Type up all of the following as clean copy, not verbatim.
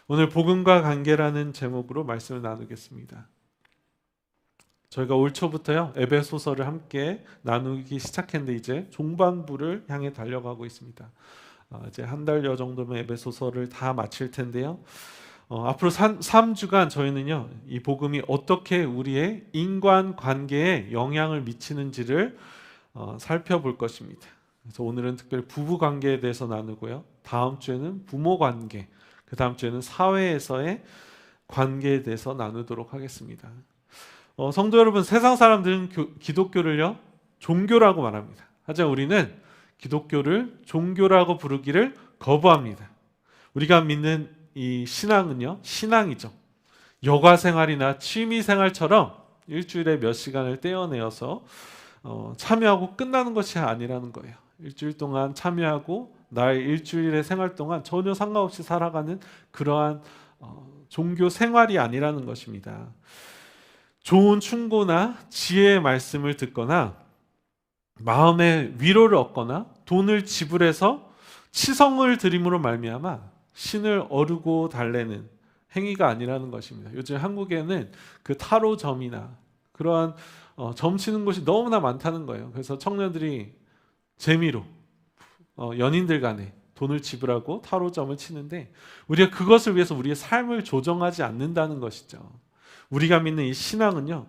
오늘 복음과 관계라는 제목으로 말씀을 나누겠습니다. 저희가 올 초부터요 에베소서를 함께 나누기 시작했는데 이제 종반부를 향해 달려가고 있습니다. 이제 한 달여 정도면 에베소서를 다 마칠 텐데요. 앞으로 3주간 저희는요 이 복음이 어떻게 우리의 인간관계에 영향을 미치는지를 살펴볼 것입니다. 그래서 오늘은 특별히 부부관계에 대해서 나누고요. 다음 주에는 부모관계, 그 다음 주에는 사회에서의 관계에 대해서 나누도록 하겠습니다. 성도 여러분, 세상 사람들은 기독교를요 종교라고 말합니다. 하지만 우리는 기독교를 종교라고 부르기를 거부합니다. 우리가 믿는 이 신앙은요 신앙이죠. 여가 생활이나 취미 생활처럼 일주일에 몇 시간을 떼어내어서 참여하고 끝나는 것이 아니라는 거예요. 일주일 동안 참여하고 나의 일주일의 생활 동안 전혀 상관없이 살아가는 그러한 종교 생활이 아니라는 것입니다. 좋은 충고나 지혜의 말씀을 듣거나 마음의 위로를 얻거나 돈을 지불해서 치성을 드림으로 말미암아 신을 어루고 달래는 행위가 아니라는 것입니다. 요즘 한국에는 그 타로점이나 그러한 점 치는 곳이 너무나 많다는 거예요. 그래서 청년들이 재미로 연인들 간에 돈을 지불하고 타로점을 치는데 우리가 그것을 위해서 우리의 삶을 조정하지 않는다는 것이죠. 우리가 믿는 이 신앙은요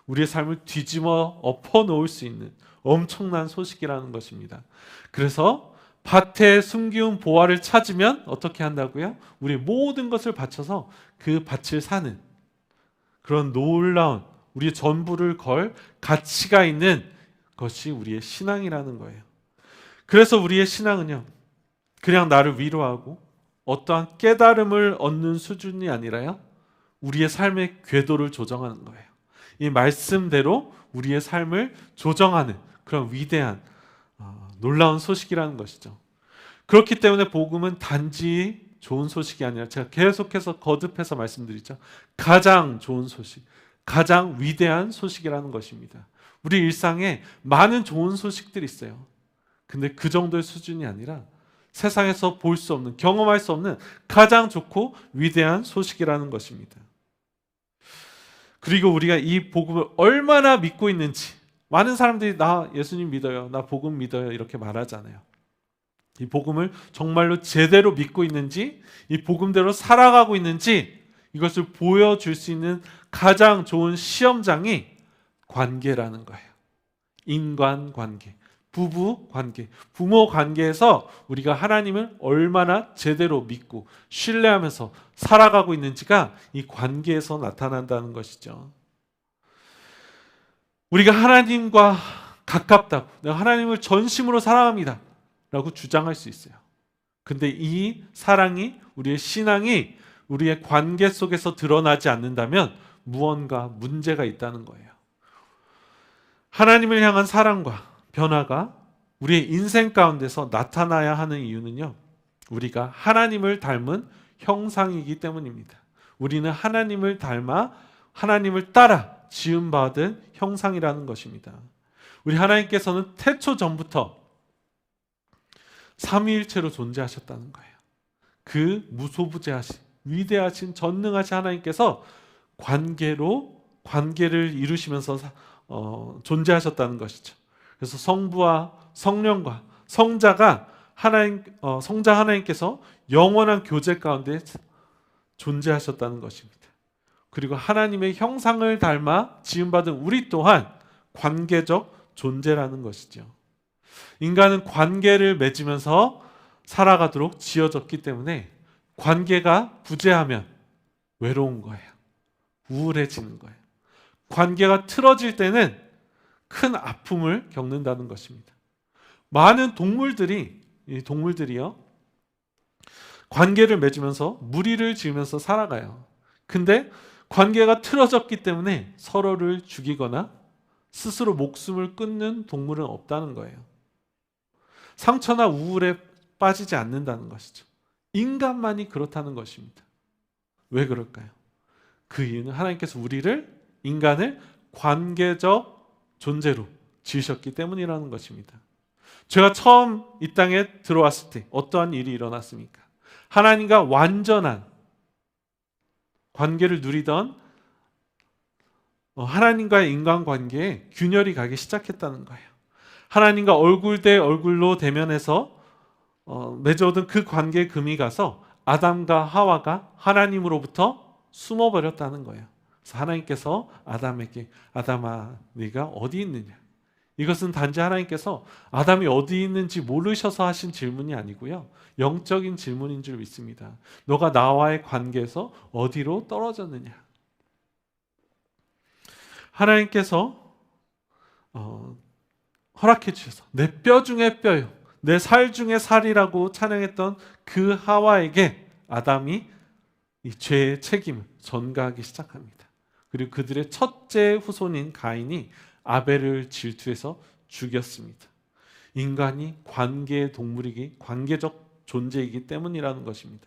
우리의 삶을 뒤집어 엎어 놓을 수 있는 엄청난 소식이라는 것입니다. 그래서 밭에 숨기운 보화를 찾으면 어떻게 한다고요? 우리 모든 것을 바쳐서 그 밭을 사는 그런 놀라운 우리의 전부를 걸 가치가 있는 것이 우리의 신앙이라는 거예요. 그래서 우리의 신앙은요 그냥 나를 위로하고 어떠한 깨달음을 얻는 수준이 아니라요 우리의 삶의 궤도를 조정하는 거예요. 이 말씀대로 우리의 삶을 조정하는 그런 위대한 놀라운 소식이라는 것이죠. 그렇기 때문에 복음은 단지 좋은 소식이 아니라 제가 계속해서 거듭해서 말씀드리죠. 가장 좋은 소식, 가장 위대한 소식이라는 것입니다. 우리 일상에 많은 좋은 소식들이 있어요. 근데 그 정도의 수준이 아니라 세상에서 볼 수 없는, 경험할 수 없는 가장 좋고 위대한 소식이라는 것입니다. 그리고 우리가 이 복음을 얼마나 믿고 있는지, 많은 사람들이 나 예수님 믿어요, 나 복음 믿어요 이렇게 말하잖아요. 이 복음을 정말로 제대로 믿고 있는지, 이 복음대로 살아가고 있는지 이것을 보여줄 수 있는 가장 좋은 시험장이 관계라는 거예요. 인간관계, 부부관계, 부모관계에서 우리가 하나님을 얼마나 제대로 믿고 신뢰하면서 살아가고 있는지가 이 관계에서 나타난다는 것이죠. 우리가 하나님과 가깝다고, 내가 하나님을 전심으로 사랑합니다 라고 주장할 수 있어요. 근데 이 사랑이, 우리의 신앙이 우리의 관계 속에서 드러나지 않는다면 무언가 문제가 있다는 거예요. 하나님을 향한 사랑과 변화가 우리의 인생 가운데서 나타나야 하는 이유는요, 우리가 하나님을 닮은 형상이기 때문입니다. 우리는 하나님을 닮아 하나님을 따라 지음받은 형상이라는 것입니다. 우리 하나님께서는 태초 전부터 삼위일체로 존재하셨다는 거예요. 그 무소부재하신 위대하신 전능하신 하나님께서 관계를 이루시면서 존재하셨다는 것이죠. 그래서 성부와 성령과 성자 하나님께서 영원한 교제 가운데 존재하셨다는 것입니다. 그리고 하나님의 형상을 닮아 지음받은 우리 또한 관계적 존재라는 것이죠. 인간은 관계를 맺으면서 살아가도록 지어졌기 때문에 관계가 부재하면 외로운 거예요. 우울해지는 거예요. 관계가 틀어질 때는 큰 아픔을 겪는다는 것입니다. 많은 동물들이요 관계를 맺으면서 무리를 지으면서 살아가요. 근데 관계가 틀어졌기 때문에 서로를 죽이거나 스스로 목숨을 끊는 동물은 없다는 거예요. 상처나 우울에 빠지지 않는다는 것이죠. 인간만이 그렇다는 것입니다. 왜 그럴까요? 그 이유는 하나님께서 인간을 관계적 존재로 지으셨기 때문이라는 것입니다. 제가 처음 이 땅에 들어왔을 때 어떠한 일이 일어났습니까? 하나님과 완전한 관계를 누리던 하나님과의 인간관계에 균열이 가기 시작했다는 거예요. 하나님과 얼굴 대 얼굴로 대면해서 맺어오던 그 관계에 금이 가서 아담과 하와가 하나님으로부터 숨어버렸다는 거예요. 그래서 하나님께서 아담에게 아담아 네가 어디 있느냐, 이것은 단지 하나님께서 아담이 어디 있는지 모르셔서 하신 질문이 아니고요, 영적인 질문인 줄 믿습니다. 너가 나와의 관계에서 어디로 떨어졌느냐. 하나님께서 허락해 주셔서 내 뼈 중에 뼈요, 내 살 중에 살이라고 찬양했던 그 하와에게 아담이 이 죄의 책임을 전가하기 시작합니다. 그리고 그들의 첫째 후손인 가인이 아벨을 질투해서 죽였습니다. 인간이 관계의 동물이기, 관계적 존재이기 때문이라는 것입니다.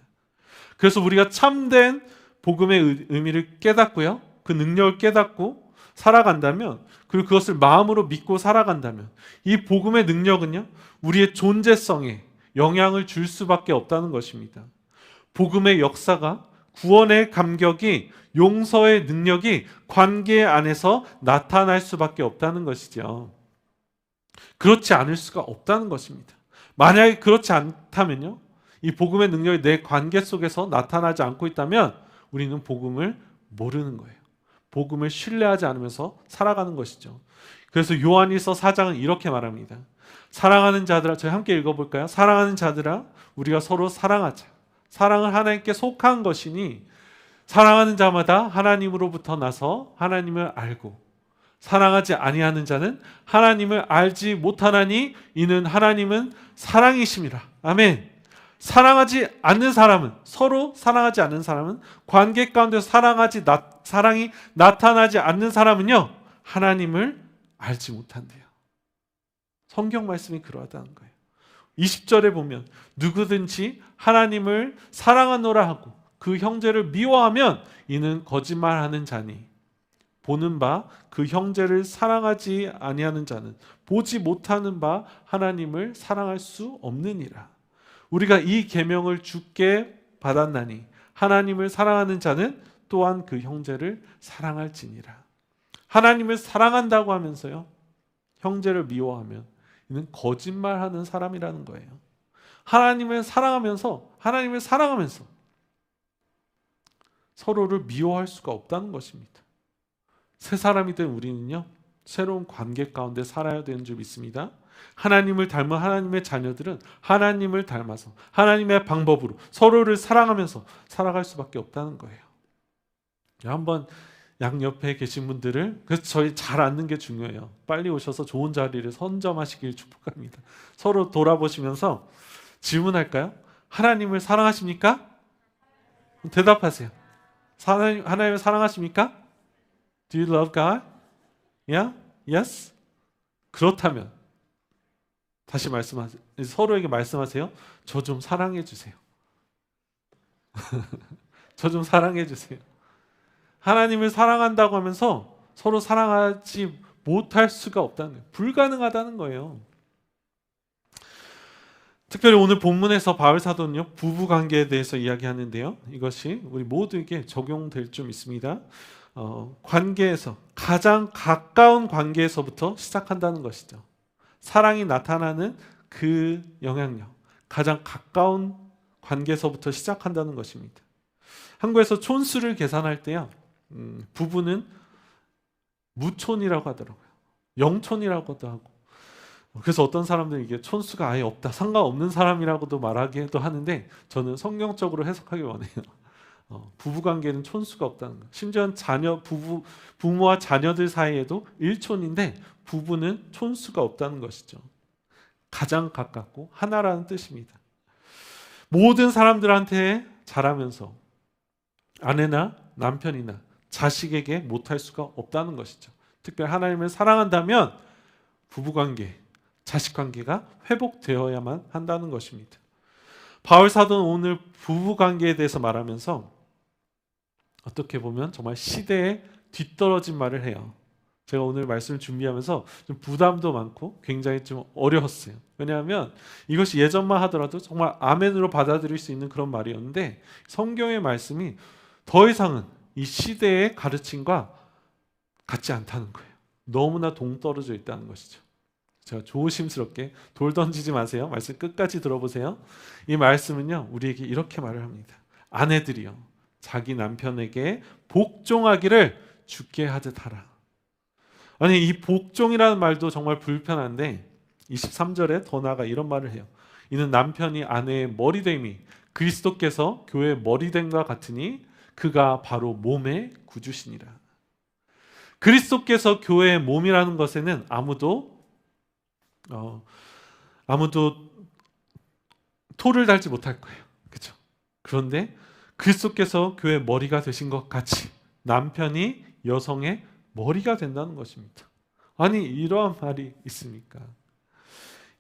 그래서 우리가 참된 복음의 의미를 깨닫고요, 그 능력을 깨닫고 살아간다면, 그리고 그것을 마음으로 믿고 살아간다면, 이 복음의 능력은요, 우리의 존재성에 영향을 줄 수밖에 없다는 것입니다. 복음의 역사가, 구원의 감격이, 용서의 능력이 관계 안에서 나타날 수밖에 없다는 것이죠. 그렇지 않을 수가 없다는 것입니다. 만약에 그렇지 않다면요, 이 복음의 능력이 내 관계 속에서 나타나지 않고 있다면 우리는 복음을 모르는 거예요. 복음을 신뢰하지 않으면서 살아가는 것이죠. 그래서 요한일서 4장은 이렇게 말합니다. 사랑하는 자들아, 저희 함께 읽어볼까요? 사랑하는 자들아, 우리가 서로 사랑하자. 사랑은 하나님께 속한 것이니 사랑하는 자마다 하나님으로부터 나서 하나님을 알고, 사랑하지 아니하는 자는 하나님을 알지 못하나니 이는 하나님은 사랑이심이라. 아멘. 사랑하지 않는 사람은, 서로 사랑하지 않는 사람은, 관계 가운데 사랑이 나타나지 않는 사람은요, 하나님을 알지 못한대요. 성경 말씀이 그러하다는 거예요. 20절에 보면 누구든지 하나님을 사랑하노라 하고 그 형제를 미워하면 이는 거짓말하는 자니 보는 바 그 형제를 사랑하지 아니하는 자는 보지 못하는 바 하나님을 사랑할 수 없느니라. 우리가 이 계명을 주께 받았나니 하나님을 사랑하는 자는 또한 그 형제를 사랑할지니라. 하나님을 사랑한다고 하면서요, 형제를 미워하면 이는 거짓말하는 사람이라는 거예요. 하나님을 사랑하면서 서로를 미워할 수가 없다는 것입니다. 새 사람이 된 우리는요, 새로운 관계 가운데 살아야 되는 줄 믿습니다. 하나님을 닮은 하나님의 자녀들은 하나님을 닮아서 하나님의 방법으로 서로를 사랑하면서 살아갈 수밖에 없다는 거예요. 한번 양옆에 계신 분들을, 그래서 저희 잘 앉는 게 중요해요. 빨리 오셔서 좋은 자리를 선점하시길 축복합니다. 서로 돌아보시면서 질문할까요? 하나님을 사랑하십니까? 대답하세요. 하나님을 사랑하십니까? Do you love God? Yeah? Yes? 그렇다면 다시 말씀하세요. 서로에게 말씀하세요. 저 좀 사랑해 주세요. 저 좀 사랑해 주세요. 하나님을 사랑한다고 하면서 서로 사랑하지 못할 수가 없다는 거예요. 불가능하다는 거예요. 특별히 오늘 본문에서 바울 사도는요, 부부 관계에 대해서 이야기하는데요, 이것이 우리 모두에게 적용될 좀 있습니다. 관계에서, 가장 가까운 관계에서부터 시작한다는 것이죠. 사랑이 나타나는 그 영향력, 가장 가까운 관계에서부터 시작한다는 것입니다. 한국에서 촌수를 계산할 때요, 부부는 무촌이라고 하더라고요. 영촌이라고도 하고. 그래서 어떤 사람들은 이게 촌수가 아예 없다, 상관없는 사람이라고도 말하기도 하는데, 저는 성경적으로 해석하기 원해요. 부부관계는 촌수가 없다는 것. 심지어 부모와 자녀들 사이에도 일촌인데 부부는 촌수가 없다는 것이죠. 가장 가깝고 하나라는 뜻입니다. 모든 사람들한테 잘하면서 아내나 남편이나 자식에게 못할 수가 없다는 것이죠. 특별히 하나님을 사랑한다면 부부관계, 자식관계가 회복되어야만 한다는 것입니다. 바울 사도는 오늘 부부관계에 대해서 말하면서 어떻게 보면 정말 시대에 뒤떨어진 말을 해요. 제가 오늘 말씀을 준비하면서 좀 부담도 많고 굉장히 좀 어려웠어요. 왜냐하면 이것이 예전만 하더라도 정말 아멘으로 받아들일 수 있는 그런 말이었는데, 성경의 말씀이 더 이상은 이 시대의 가르침과 같지 않다는 거예요. 너무나 동떨어져 있다는 것이죠. 자, 조심스럽게 돌 던지지 마세요. 말씀 끝까지 들어보세요. 이 말씀은요, 우리에게 이렇게 말을 합니다. 아내들이요, 자기 남편에게 복종하기를 주께 하듯 하라. 아니, 이 복종이라는 말도 정말 불편한데 23절에 더 나아가 이런 말을 해요. 이는 남편이 아내의 머리됨이 그리스도께서 교회의 머리됨과 같으니 그가 바로 몸의 구주시니라. 그리스도께서 교회의 몸이라는 것에는 아무도 토를 달지 못할 거예요. 그렇죠? 그런데 그리스도께서 교회의 머리가 되신 것 같이 남편이 여성의 머리가 된다는 것입니다. 아니, 이러한 말이 있습니까?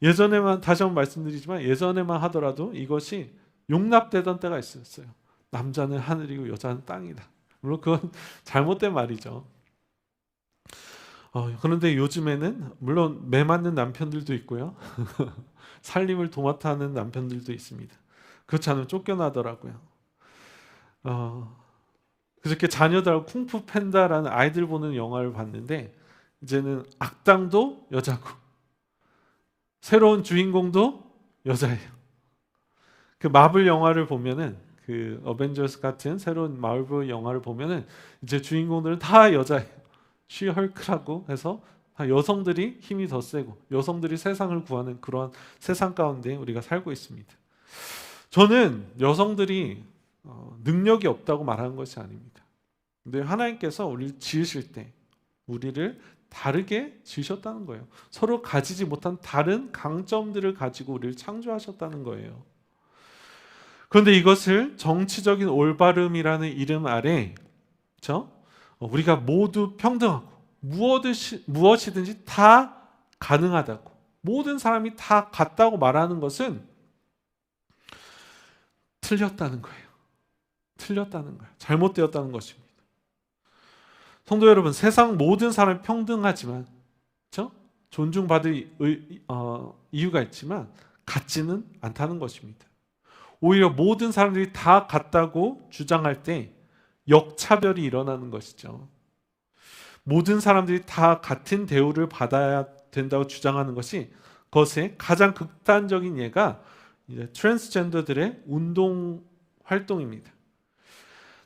예전에만, 다시 한번 말씀드리지만 예전에만 하더라도 이것이 용납되던 때가 있었어요. 남자는 하늘이고 여자는 땅이다. 물론 그건 잘못된 말이죠. 그런데 요즘에는 물론 매 맞는 남편들도 있고요. 살림을 도맡아 하는 남편들도 있습니다. 그렇지 않으면 쫓겨나더라고요. 그저께 자녀들하고 쿵푸 팬다라는 아이들 보는 영화를 봤는데 이제는 악당도 여자고 새로운 주인공도 여자예요. 그 마블 영화를 보면은, 그 어벤져스 같은 새로운 마블 영화를 보면은 이제 주인공들은 다 여자예요. 쉬헐크라고 해서 여성들이 힘이 더 세고 여성들이 세상을 구하는 그러한 세상 가운데 우리가 살고 있습니다. 저는 여성들이 능력이 없다고 말하는 것이 아닙니다. 근데 하나님께서 우리를 지으실 때 우리를 다르게 지으셨다는 거예요. 서로 가지지 못한 다른 강점들을 가지고 우리를 창조하셨다는 거예요. 그런데 이것을 정치적인 올바름이라는 이름 아래, 그렇죠? 우리가 모두 평등하고 무엇이든지 다 가능하다고, 모든 사람이 다 같다고 말하는 것은 틀렸다는 거예요. 틀렸다는 거예요. 잘못되었다는 것입니다. 성도 여러분, 세상 모든 사람이 평등하지만, 그렇죠? 존중받을 이유가 있지만 같지는 않다는 것입니다. 오히려 모든 사람들이 다 같다고 주장할 때 역차별이 일어나는 것이죠. 모든 사람들이 다 같은 대우를 받아야 된다고 주장하는 것이, 그것의 가장 극단적인 예가 이제 트랜스젠더들의 운동 활동입니다.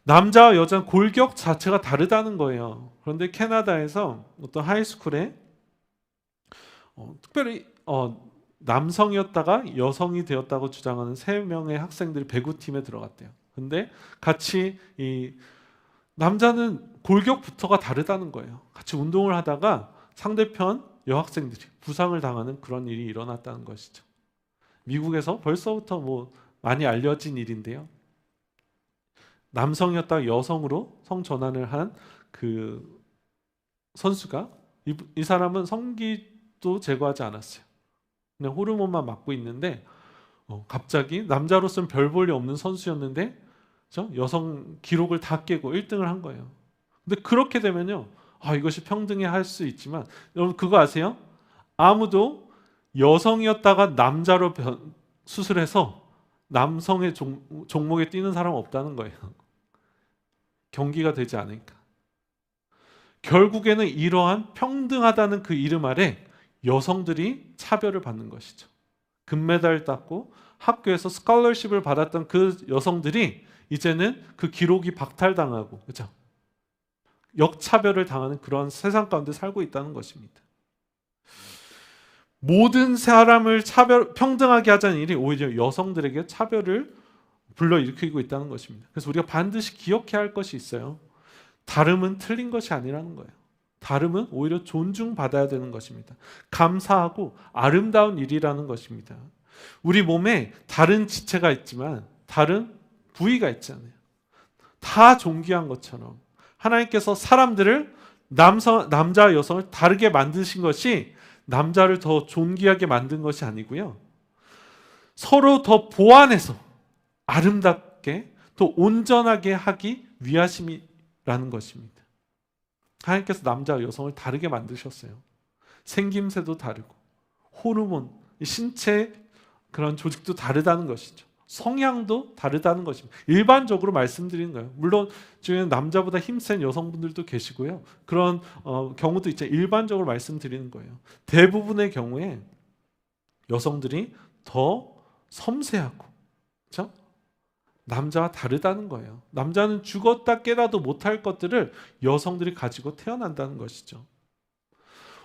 남자와 여자는 골격 자체가 다르다는 거예요. 그런데 캐나다에서 어떤 하이스쿨에 특별히 남성이었다가 여성이 되었다고 주장하는 3명의 학생들이 배구팀에 들어갔대요. 근데 같이 이 남자는 골격부터가 다르다는 거예요. 같이 운동을 하다가 상대편 여학생들이 부상을 당하는 그런 일이 일어났다는 것이죠. 미국에서 벌써부터 많이 알려진 일인데요. 남성이었다가 여성으로 성전환을 한 그 선수가, 이 사람은 성기도 제거하지 않았어요. 그냥 호르몬만 맞고 있는데 갑자기 남자로서는 별 볼 일 없는 선수였는데, 그렇죠? 여성 기록을 다 깨고 1등을 한 거예요. 근데 그렇게 되면요, 이것이 평등해 할 수 있지만, 여러분 그거 아세요? 아무도 여성이었다가 남자로 수술해서 남성의 종목에 뛰는 사람은 없다는 거예요. 경기가 되지 않으니까. 결국에는 이러한 평등하다는 그 이름 아래 여성들이 차별을 받는 것이죠. 금메달 땄고 학교에서 스칼러십을 받았던 그 여성들이 이제는 그 기록이 박탈당하고, 그렇죠? 역차별을 당하는 그런 세상 가운데 살고 있다는 것입니다. 모든 사람을 평등하게 하자는 일이 오히려 여성들에게 차별을 불러일으키고 있다는 것입니다. 그래서 우리가 반드시 기억해야 할 것이 있어요. 다름은 틀린 것이 아니라는 거예요. 다름은 오히려 존중받아야 되는 것입니다. 감사하고 아름다운 일이라는 것입니다. 우리 몸에 다른 지체가 있지만 다른 부위가 있잖아요. 다 존귀한 것처럼 하나님께서 사람들을 남자와 여성을 다르게 만드신 것이 남자를 더 존귀하게 만든 것이 아니고요, 서로 더 보완해서 아름답게 더 온전하게 하기 위하심이라는 것입니다. 하나님께서 남자와 여성을 다르게 만드셨어요. 생김새도 다르고 호르몬, 신체 그런 조직도 다르다는 것이죠. 성향도 다르다는 것입니다. 일반적으로 말씀드리는 거예요. 물론 중에는 남자보다 힘센 여성분들도 계시고요. 그런 경우도 있죠. 일반적으로 말씀드리는 거예요. 대부분의 경우에 여성들이 더 섬세하고, 그렇죠? 남자와 다르다는 거예요. 남자는 죽었다 깨라도 못할 것들을 여성들이 가지고 태어난다는 것이죠.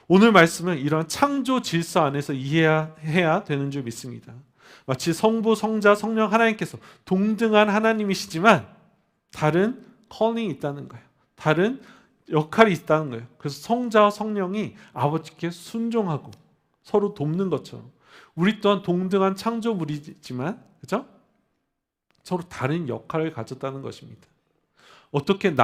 오늘 말씀은 이런 창조 질서 안에서 이해해야 되는 줄 믿습니다. 마치 성부, 성자, 성령 하나님께서 동등한 하나님이시지만 다른 컬링이 있다는 거예요. 다른 역할이 있다는 거예요. 그래서 성자와 성령이 아버지께 순종하고 서로 돕는 것처럼 우리 또한 동등한 창조물이지만, 그렇죠? 서로 다른 역할을 가졌다는 것입니다. 어떻게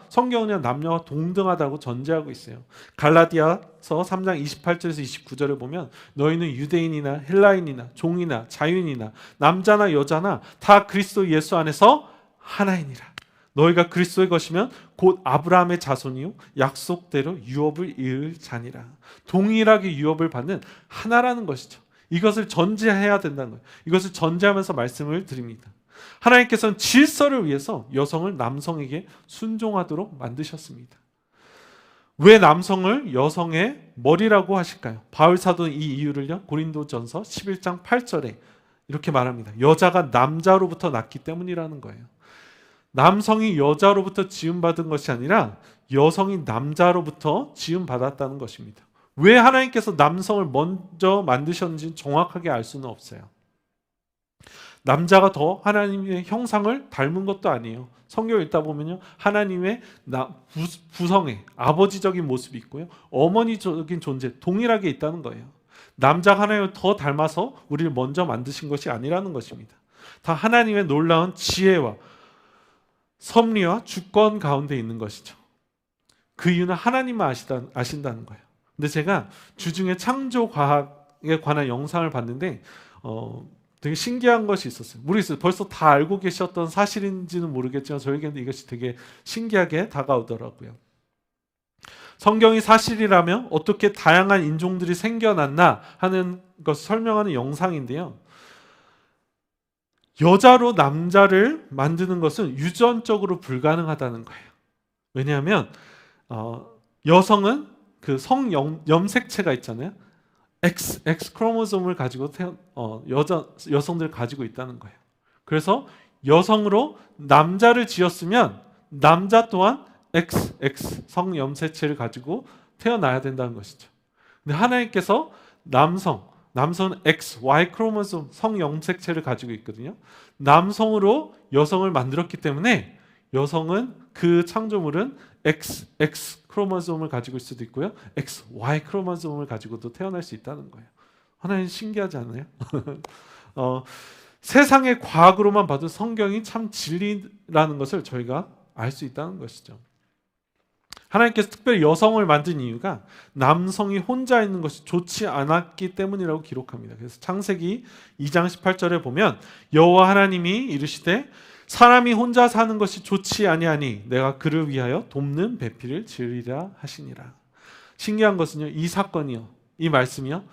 성경은 남녀가 동등하다고 전제하고 있어요. 갈라디아서 3장 28절에서 29절에 보면 너희는 유대인이나 헬라인이나 종이나 자유인이나 남자나 여자나 다 그리스도 예수 안에서 하나이니라. 너희가 그리스도의 것이면 곧 아브라함의 자손이요 약속대로 유업을 이을 자니라. 동일하게 유업을 받는 하나라는 것이죠. 이것을 전제해야 된다는 거예요. 이것을 전제하면서 말씀을 드립니다. 하나님께서는 질서를 위해서 여성을 남성에게 순종하도록 만드셨습니다. 왜 남성을 여성의 머리라고 하실까요? 바울 사도는 이 이유를요, 고린도전서 11장 8절에 이렇게 말합니다. 여자가 남자로부터 났기 때문이라는 거예요. 남성이 여자로부터 지음받은 것이 아니라 여성이 남자로부터 지음받았다는 것입니다. 왜 하나님께서 남성을 먼저 만드셨는지 정확하게 알 수는 없어요. 남자가 더 하나님의 형상을 닮은 것도 아니에요. 성경을 읽다 보면요, 하나님의 부성의 아버지적인 모습이 있고요, 어머니적인 존재 동일하게 있다는 거예요. 남자가 하나님을 더 닮아서 우리를 먼저 만드신 것이 아니라는 것입니다. 다 하나님의 놀라운 지혜와 섭리와 주권 가운데 있는 것이죠. 그 이유는 하나님만 아신다는 거예요. 근데 제가 주중에 창조 과학에 관한 영상을 봤는데 되게 신기한 것이 있었어요. 모르겠어요. 벌써 다 알고 계셨던 사실인지는 모르겠지만 저에게는 이것이 되게 신기하게 다가오더라고요. 성경이 사실이라면 어떻게 다양한 인종들이 생겨났나 하는 것을 설명하는 영상인데요. 여자로 남자를 만드는 것은 유전적으로 불가능하다는 거예요. 왜냐하면 여성은 그 성염색체가 있잖아요. X 크로모솜을 가지고 여성들을 가지고 있다는 거예요. 그래서 여성으로 남자를 지었으면 남자 또한 XX 성염색체를 가지고 태어나야 된다는 것이죠. 근데 하나님께서 남성은 XY 크로모솜 성염색체를 가지고 있거든요. 남성으로 여성을 만들었기 때문에 여성은 그 창조물은 XX 크로모솜을 가지고 있을 수도 있고요, XY 크로모솜을 가지고도 태어날 수 있다는 거예요. 하나님 신기하지 않나요? 세상의 과학으로만 봐도 성경이 참 진리라는 것을 저희가 알 수 있다는 것이죠. 하나님께서 특별히 여성을 만든 이유가 남성이 혼자 있는 것이 좋지 않았기 때문이라고 기록합니다. 그래서 창세기 2장 18절에 보면 여호와 하나님이 이르시되 사람이 혼자 사는 것이 좋지 아니하니 내가 그를 위하여 돕는 배필을 지으리라 하시니라. 신기한 것은요, 이 사건이요, 이 말씀이요,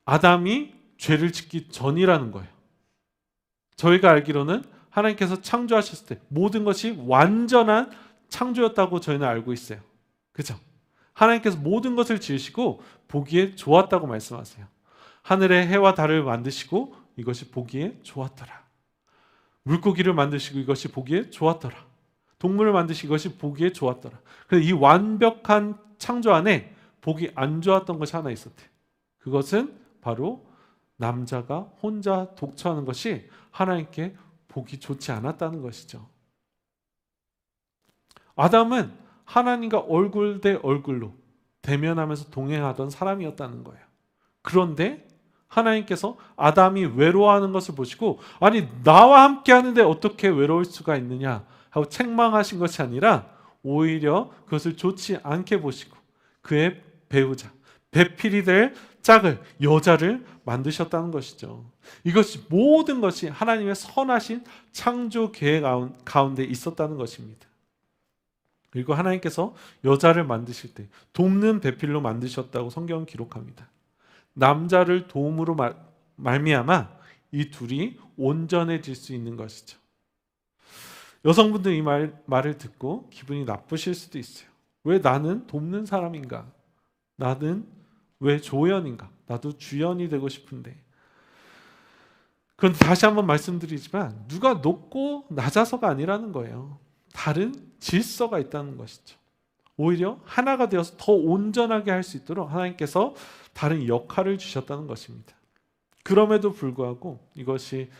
아담이 죄를 짓기 전이라는 거예요. 저희가 알기로는 하나님께서 창조하셨을 때 모든 것이 완전한 창조였다고 저희는 알고 있어요. 그렇죠? 하나님께서 모든 것을 지으시고 보기에 좋았다고 말씀하세요. 하늘의 해와 달을 만드시고 이것이 보기에 좋았더라. 물고기를 만드시고 이것이 보기에 좋았더라. 동물을 만드시고 이것이 보기에 좋았더라. 그래서 이 완벽한 창조 안에 보기 안 좋았던 것이 하나 있었대요. 그것은 바로 남자가 혼자 독처하는 것이 하나님께 보기 좋지 않았다는 것이죠. 아담은 하나님과 얼굴 대 얼굴로 대면하면서 동행하던 사람이었다는 거예요. 그런데 하나님께서 아담이 외로워하는 것을 보시고, 아니 나와 함께 하는데 어떻게 외로울 수가 있느냐 하고 책망하신 것이 아니라 오히려 그것을 좋지 않게 보시고 그의 배우자, 배필이 될 짝을, 여자를 만드셨다는 것이죠. 이것이 모든 것이 하나님의 선하신 창조 계획 가운데 있었다는 것입니다. 그리고 하나님께서 여자를 만드실 때 돕는 배필로 만드셨다고 성경은 기록합니다. 남자를 도움으로 말미암아 이 둘이 온전해질 수 있는 것이죠. 여성분들 이 말을 듣고 기분이 나쁘실 수도 있어요. 왜 나는 돕는 사람인가? 나는 왜 조연인가? 나도 주연이 되고 싶은데. 그런데 다시 한번 말씀드리지만 누가 높고 낮아서가 아니라는 거예요. 다른 질서가 있다는 것이죠. 오히려 하나가 되어서 더 온전하게 할 수 있도록 하나님께서 다른 역할을 주셨다는 것입니다. 그럼에도 불구하고 이것이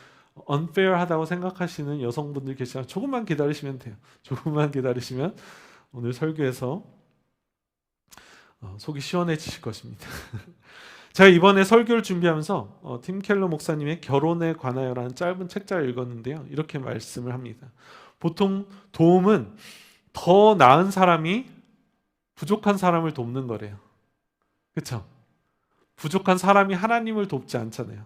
unfair하다고 생각하시는 여성분들 계시면 조금만 기다리시면 돼요. 조금만 기다리시면 오늘 설교에서 속이 시원해지실 것입니다. 제가 이번에 설교를 준비하면서 팀 켈러 목사님의 결혼에 관하여라는 짧은 책자를 읽었는데요. 이렇게 말씀을 합니다. 보통 도움은 더 나은 사람이 부족한 사람을 돕는 거래요. 그렇죠? 부족한 사람이 하나님을 돕지 않잖아요.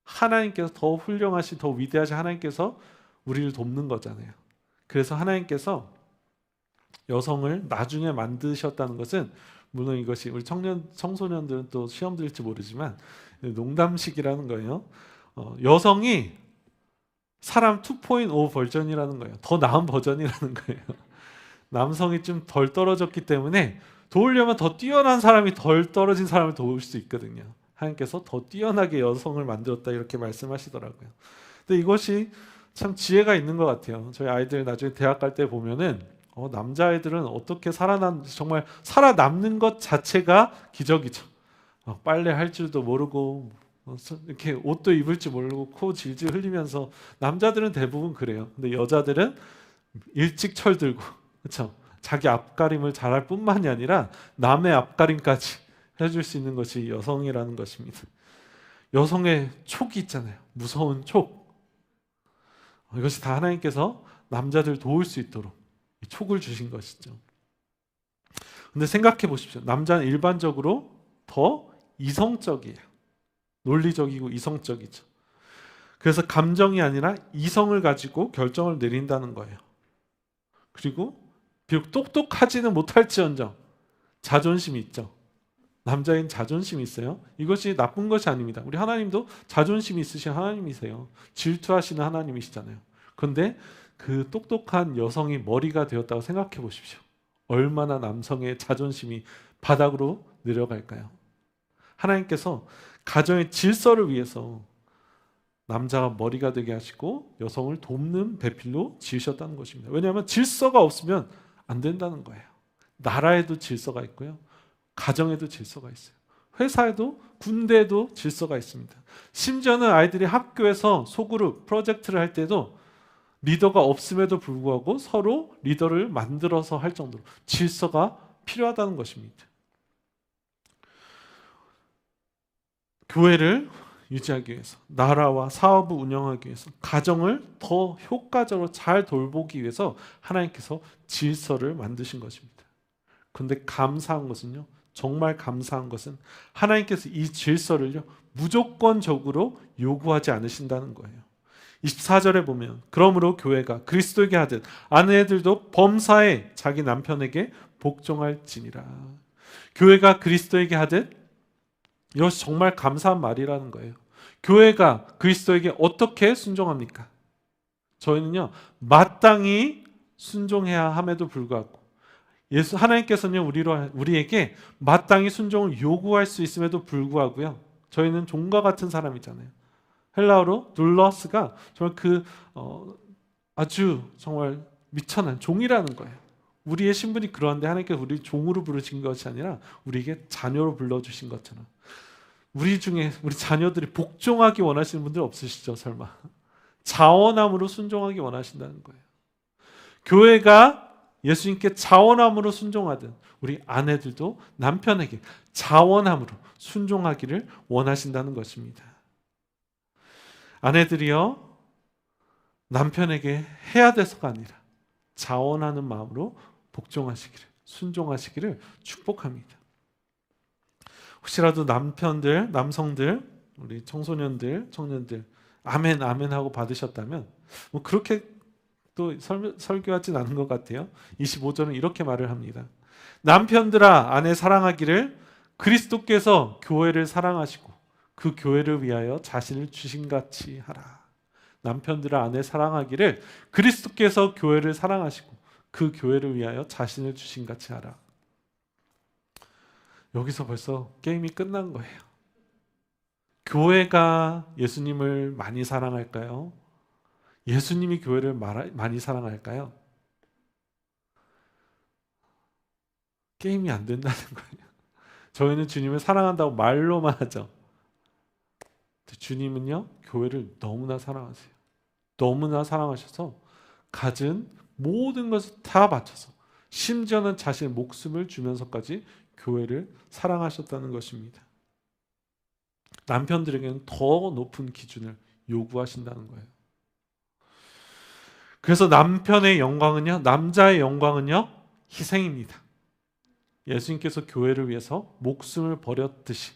하나님께서 더 훌륭하신, 더 위대하신 하나님께서 우리를 돕는 거잖아요. 그래서 하나님께서 여성을 나중에 만드셨다는 것은 물론 이것이 우리 청소년들은 또 시험 들을지 모르지만 농담식이라는 거예요. 여성이 사람 2.5 버전이라는 거예요. 더 나은 버전이라는 거예요. 남성이 좀 덜 떨어졌기 때문에 도우려면 더 뛰어난 사람이 덜 떨어진 사람을 도울 수 있거든요. 하나님께서 더 뛰어나게 여성을 만들었다 이렇게 말씀하시더라고요. 근데 이것이 참 지혜가 있는 것 같아요. 저희 아이들 나중에 대학 갈 때 보면은 남자아이들은 어떻게 정말 살아남는 것 자체가 기적이죠. 빨래 할 줄도 모르고 이렇게 옷도 입을 줄 모르고 코 질질 흘리면서 남자들은 대부분 그래요. 근데 여자들은 일찍 철들고 그렇죠. 자기 앞가림을 잘할 뿐만이 아니라 남의 앞가림까지 해줄 수 있는 것이 여성이라는 것입니다. 여성의 촉이 있잖아요. 무서운 촉. 이것이 다 하나님께서 남자들 도울 수 있도록 촉을 주신 것이죠. 근데 생각해 보십시오. 남자는 일반적으로 더 이성적이에요. 논리적이고 이성적이죠. 그래서 감정이 아니라 이성을 가지고 결정을 내린다는 거예요. 그리고 비록 똑똑하지는 못할지언정 자존심이 있죠. 남자인 자존심이 있어요. 이것이 나쁜 것이 아닙니다. 우리 하나님도 자존심이 있으신 하나님이세요. 질투하시는 하나님이시잖아요. 그런데 그 똑똑한 여성이 머리가 되었다고 생각해 보십시오. 얼마나 남성의 자존심이 바닥으로 내려갈까요? 하나님께서 가정의 질서를 위해서 남자가 머리가 되게 하시고 여성을 돕는 배필로 지으셨다는 것입니다. 왜냐하면 질서가 없으면 안 된다는 거예요. 나라에도 질서가 있고요. 가정에도 질서가 있어요. 회사에도 군대에도 질서가 있습니다. 심지어는 아이들이 학교에서 소그룹 프로젝트를 할 때도 리더가 없음에도 불구하고 서로 리더를 만들어서 할 정도로 질서가 필요하다는 것입니다. 교회를 유지하기 위해서, 나라와 사업을 운영하기 위해서, 가정을 더 효과적으로 잘 돌보기 위해서 하나님께서 질서를 만드신 것입니다. 그런데 감사한 것은요, 정말 감사한 것은 하나님께서 이 질서를요 무조건적으로 요구하지 않으신다는 거예요. 24절에 보면 그러므로 교회가 그리스도에게 하듯 아내들도 범사에 자기 남편에게 복종할지니라. 교회가 그리스도에게 하듯, 이것이 정말 감사한 말이라는 거예요. 교회가 그리스도에게 어떻게 순종합니까? 저희는요 마땅히 순종해야 함에도 불구하고 하나님께서는 우리에게 마땅히 순종을 요구할 수 있음에도 불구하고요, 저희는 종과 같은 사람이잖아요. 헬라어로 둘러스가 정말 아주 정말 미천한 종이라는 거예요. 우리의 신분이 그러한데 하나님께서 우리 종으로 부르신 것이 아니라 우리에게 자녀로 불러주신 것처럼, 우리 중에 우리 자녀들이 복종하기 원하시는 분들 없으시죠? 설마 자원함으로 순종하기 원하신다는 거예요. 교회가 예수님께 자원함으로 순종하듯 우리 아내들도 남편에게 자원함으로 순종하기를 원하신다는 것입니다. 아내들이요 남편에게 해야 돼서가 아니라 자원하는 마음으로 복종하시기를, 순종하시기를 축복합니다. 혹시라도 남편들, 남성들, 우리 청소년들, 청년들 아멘 아멘 하고 받으셨다면 뭐 그렇게 또 설교하진 않은 것 같아요. 25절은 이렇게 말을 합니다. 남편들아 아내 사랑하기를 그리스도께서 교회를 사랑하시고 그 교회를 위하여 자신을 주신같이 하라. 남편들을 아내 사랑하기를 그리스도께서 교회를 사랑하시고 그 교회를 위하여 자신을 주신같이 하라. 여기서 벌써 게임이 끝난 거예요. 교회가 예수님을 많이 사랑할까요? 예수님이 교회를 많이 사랑할까요? 게임이 안 된다는 거예요. 저희는 주님을 사랑한다고 말로만 하죠. 주님은요, 교회를 너무나 사랑하세요. 너무나 사랑하셔서 가진 모든 것을 다 바쳐서 심지어는 자신의 목숨을 주면서까지 교회를 사랑하셨다는 것입니다. 남편들에게는 더 높은 기준을 요구하신다는 거예요. 그래서 남편의 영광은요, 남자의 영광은요, 희생입니다. 예수님께서 교회를 위해서 목숨을 버렸듯이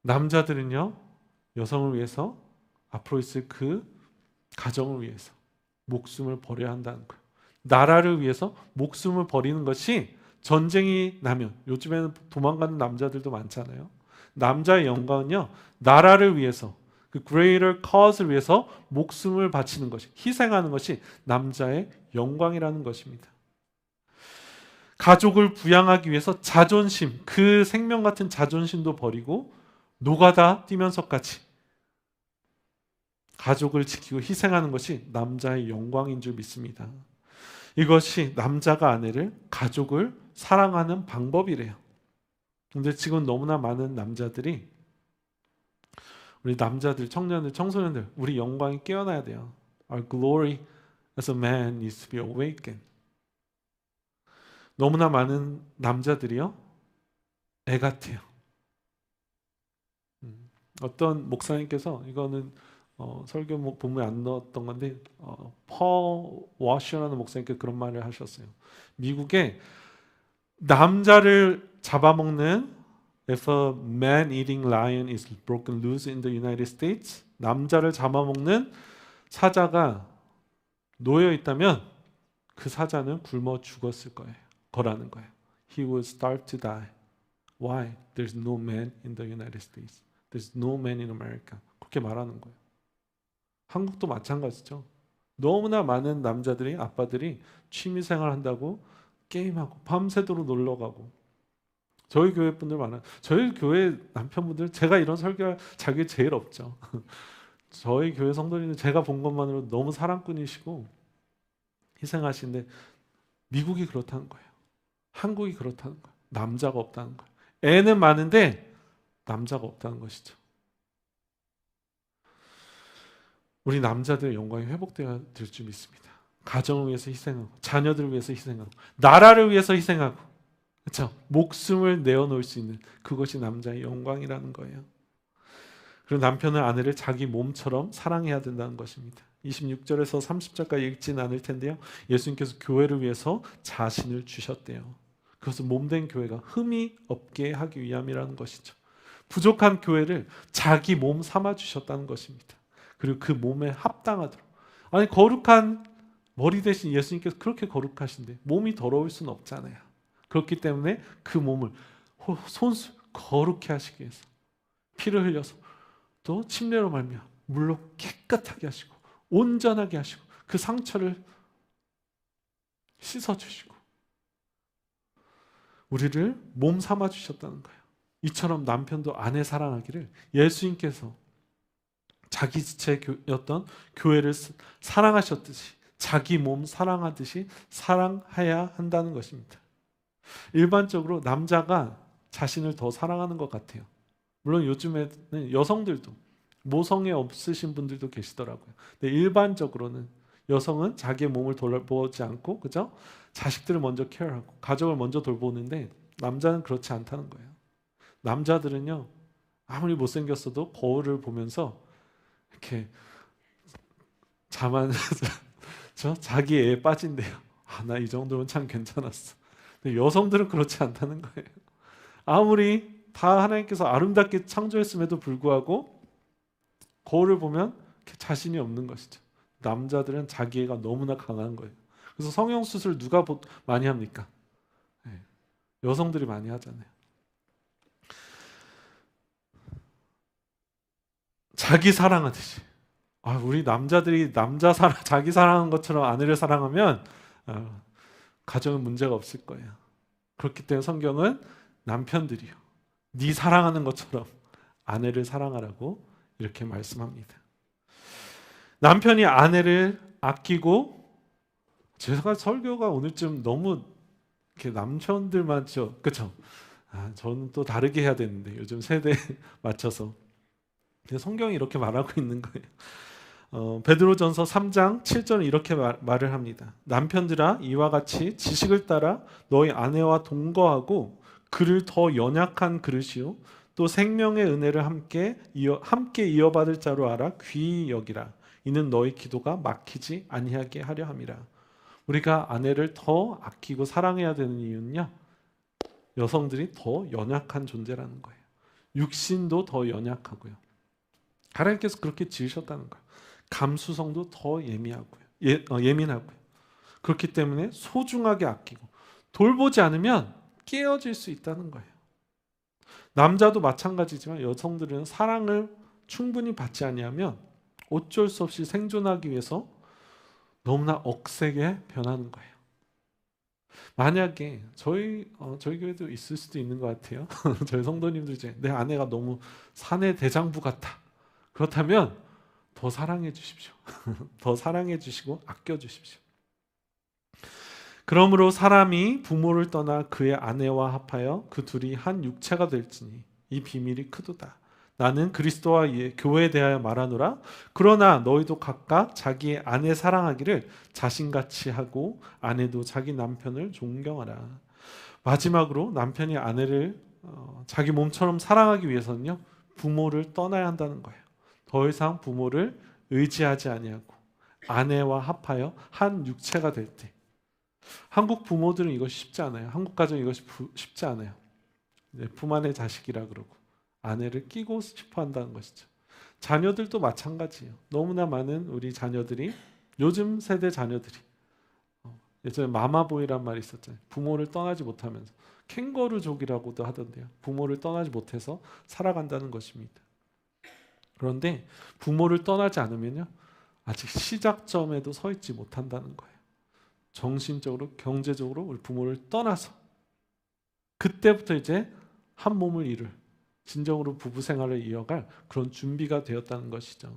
남자들은요, 여성을 위해서 앞으로 있을 그 가정을 위해서 목숨을 버려야 한다는 거예요. 나라를 위해서 목숨을 버리는 것이 전쟁이 나면, 요즘에는 도망가는 남자들도 많잖아요. 남자의 영광은요, 나라를 위해서, 그 greater cause를 위해서 목숨을 바치는 것이, 희생하는 것이 남자의 영광이라는 것입니다. 가족을 부양하기 위해서 자존심, 그 생명 같은 자존심도 버리고 노가다 뛰면서까지 가족을 지키고 희생하는 것이 남자의 영광인 줄 믿습니다. 이것이 남자가 아내를, 가족을 사랑하는 방법이래요. 근데 지금 너무나 많은 남자들이, 우리 남자들, 청년들, 청소년들, 우리 영광이 깨어나야 돼요. Our glory as a man needs to be awakened. 너무나 많은 남자들이요, 애 같아요. 어떤 목사님께서, 이거는 설교 본문에 안 넣었던 건데, 펄 워셔라는 목사님께서 그런 말을 하셨어요. 미국에 남자를 잡아먹는, if a man-eating lion is broken loose in the United States, 남자를 잡아먹는 사자가 놓여 있다면 그 사자는 굶어 죽었을 거라는 거예요. He would starve to die. Why? There's no man in the United States. There's no man in America. 그렇게 말하는 거예요. 한국도 마찬가지죠. 너무나 많은 남자들이, 아빠들이 취미생활 한다고 게임하고 밤새도록 놀러가고. 저희 교회 분들 많아요. 저희 교회 남편분들, 제가 이런 설교할 자격이 제일 없죠. 저희 교회 성도님들 제가 본 것만으로 너무 사랑꾼이시고 희생하시는데, 미국이 그렇다는 거예요. 한국이 그렇다는 거예요. 남자가 없다는 거예요. 애는 많은데 남자가 없다는 것이죠. 우리 남자들의 영광이 회복되어야 될 줄 믿습니다. 가정을 위해서 희생하고, 자녀들을 위해서 희생하고, 나라를 위해서 희생하고, 그렇죠? 목숨을 내어놓을 수 있는, 그것이 남자의 영광이라는 거예요. 그리고 남편은 아내를 자기 몸처럼 사랑해야 된다는 것입니다. 26절에서 30절까지 읽진 않을 텐데요, 예수님께서 교회를 위해서 자신을 주셨대요. 그것은 몸된 교회가 흠이 없게 하기 위함이라는 것이죠. 부족한 교회를 자기 몸 삼아 주셨다는 것입니다. 그리고 그 몸에 합당하도록. 아니, 거룩한 머리 대신 예수님께서 그렇게 거룩하신데 몸이 더러울 수는 없잖아요. 그렇기 때문에 그 몸을 손수 거룩해 하시기 위해서 피를 흘려서, 또 침례로 말미암아 물로 깨끗하게 하시고 온전하게 하시고 그 상처를 씻어주시고 우리를 몸 삼아 주셨다는 거예요. 이처럼 남편도 아내 사랑하기를 예수님께서 자기 지체였던 교회를 사랑하셨듯이, 자기 몸 사랑하듯이 사랑해야 한다는 것입니다. 일반적으로 남자가 자신을 더 사랑하는 것 같아요. 물론 요즘에는 여성들도, 모성애 없으신 분들도 계시더라고요. 근데 일반적으로는 여성은 자기의 몸을 돌보지 않고, 그죠? 자식들을 먼저 케어하고 가족을 먼저 돌보는데, 남자는 그렇지 않다는 거예요. 남자들은요, 아무리 못생겼어도 거울을 보면서 이렇게 자만해서 자기 애에 빠진대요. 아, 나 이 정도면 참 괜찮았어. 근데 여성들은 그렇지 않다는 거예요. 아무리 다 하나님께서 아름답게 창조했음에도 불구하고 거울을 보면 자신이 없는 것이죠. 남자들은 자기애가 너무나 강한 거예요. 그래서 성형수술 누가 많이 합니까? 네. 여성들이 많이 하잖아요. 자기 사랑하듯이. 우리 남자들이 자기 사랑하는 것처럼 아내를 사랑하면 가정은 문제가 없을 거예요. 그렇기 때문에 성경은 남편들이요, 네 사랑하는 것처럼 아내를 사랑하라고 이렇게 말씀합니다. 남편이 아내를 아끼고, 제가 설교가 오늘쯤 너무 이렇게 남편들만 그렇죠? 저는 또 다르게 해야 되는데 요즘 세대에 맞춰서 성경이 이렇게 말하고 있는 거예요. 베드로전서 3장 7절은 이렇게 말을 합니다. 남편들아, 이와 같이 지식을 따라 너희 아내와 동거하고 그를 더 연약한 그릇이요 또 생명의 은혜를 함께 이어받을 자로 알아 귀히 여기라. 이는 너희 기도가 막히지 아니하게 하려 함이라. 우리가 아내를 더 아끼고 사랑해야 되는 이유는요, 여성들이 더 연약한 존재라는 거예요. 육신도 더 연약하고요. 하나님께서 그렇게 지으셨다는 거예요. 감수성도 더 예민하고요. 그렇기 때문에 소중하게 아끼고 돌보지 않으면 깨어질 수 있다는 거예요. 남자도 마찬가지지만 여성들은 사랑을 충분히 받지 아니하면 어쩔 수 없이 생존하기 위해서 너무나 억세게 변하는 거예요. 만약에 저희 교회도 있을 수도 있는 것 같아요. 저희 성도님들 중에 내 아내가 너무 사내 대장부 같아. 그렇다면 더 사랑해 주십시오. 더 사랑해 주시고 아껴 주십시오. 그러므로 사람이 부모를 떠나 그의 아내와 합하여 그 둘이 한 육체가 될지니 이 비밀이 크도다. 나는 그리스도와 교회에 대하여 말하노라. 그러나 너희도 각각 자기의 아내 사랑하기를 자신같이 하고 아내도 자기 남편을 존경하라. 마지막으로 남편이 아내를 자기 몸처럼 사랑하기 위해서는요, 부모를 떠나야 한다는 거예요. 더 이상 부모를 의지하지 아니하고 아내와 합하여 한 육체가 될 때. 한국 부모들은 이것이 쉽지 않아요. 한국 가정 이것이 쉽지 않아요. 품 안의 자식이라 그러고 아내를 끼고 싶어 한다는 것이죠. 자녀들도 마찬가지예요. 너무나 많은 우리 자녀들이, 요즘 세대 자녀들이, 예전에 마마보이란 말이 있었잖아요. 부모를 떠나지 못하면서 캥거루족이라고도 하던데요. 부모를 떠나지 못해서 살아간다는 것입니다. 그런데 부모를 떠나지 않으면요, 아직 시작점에도 서 있지 못한다는 거예요. 정신적으로, 경제적으로 우리 부모를 떠나서 그때부터 이제 한 몸을 이룰, 진정으로 부부 생활을 이어갈 그런 준비가 되었다는 것이죠.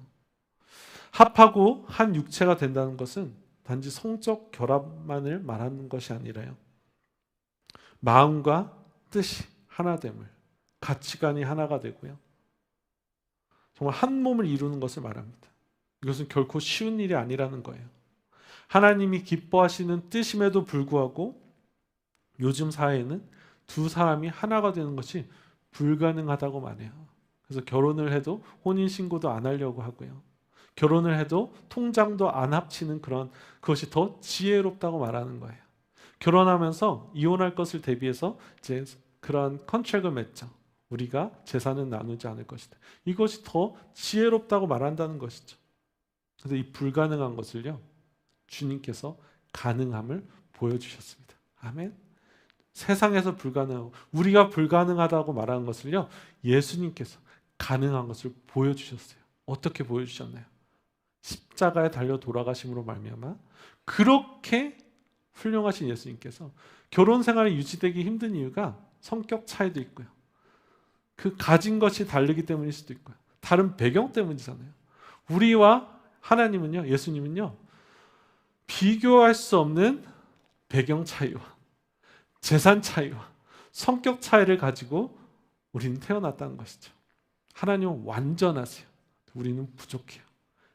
합하고 한 육체가 된다는 것은 단지 성적 결합만을 말하는 것이 아니라요, 마음과 뜻이 하나됨을, 가치관이 하나가 되고요, 정말 한 몸을 이루는 것을 말합니다. 이것은 결코 쉬운 일이 아니라는 거예요. 하나님이 기뻐하시는 뜻임에도 불구하고 요즘 사회에는 두 사람이 하나가 되는 것이 불가능하다고 말해요. 그래서 결혼을 해도 혼인신고도 안 하려고 하고요, 결혼을 해도 통장도 안 합치는 그것이 더 지혜롭다고 말하는 거예요. 결혼하면서 이혼할 것을 대비해서 이제 그런 컨트랙을 맺죠. 우리가 재산은 나누지 않을 것이다. 이것이 더 지혜롭다고 말한다는 것이죠. 그래서 이 불가능한 것을요, 주님께서 가능함을 보여주셨습니다. 아멘. 세상에서 불가능하고 우리가 불가능하다고 말하는 것을요, 예수님께서 가능한 것을 보여주셨어요. 어떻게 보여주셨나요? 십자가에 달려 돌아가심으로 말미암아 그렇게 훌륭하신 예수님께서 결혼 생활이 유지되기 힘든 이유가 성격 차이도 있고요, 그 가진 것이 다르기 때문일 수도 있고요, 다른 배경 때문이잖아요. 우리와 하나님은요, 예수님은요, 비교할 수 없는 배경 차이와 재산 차이와 성격 차이를 가지고 우리는 태어났다는 것이죠. 하나님은 완전하세요. 우리는 부족해요.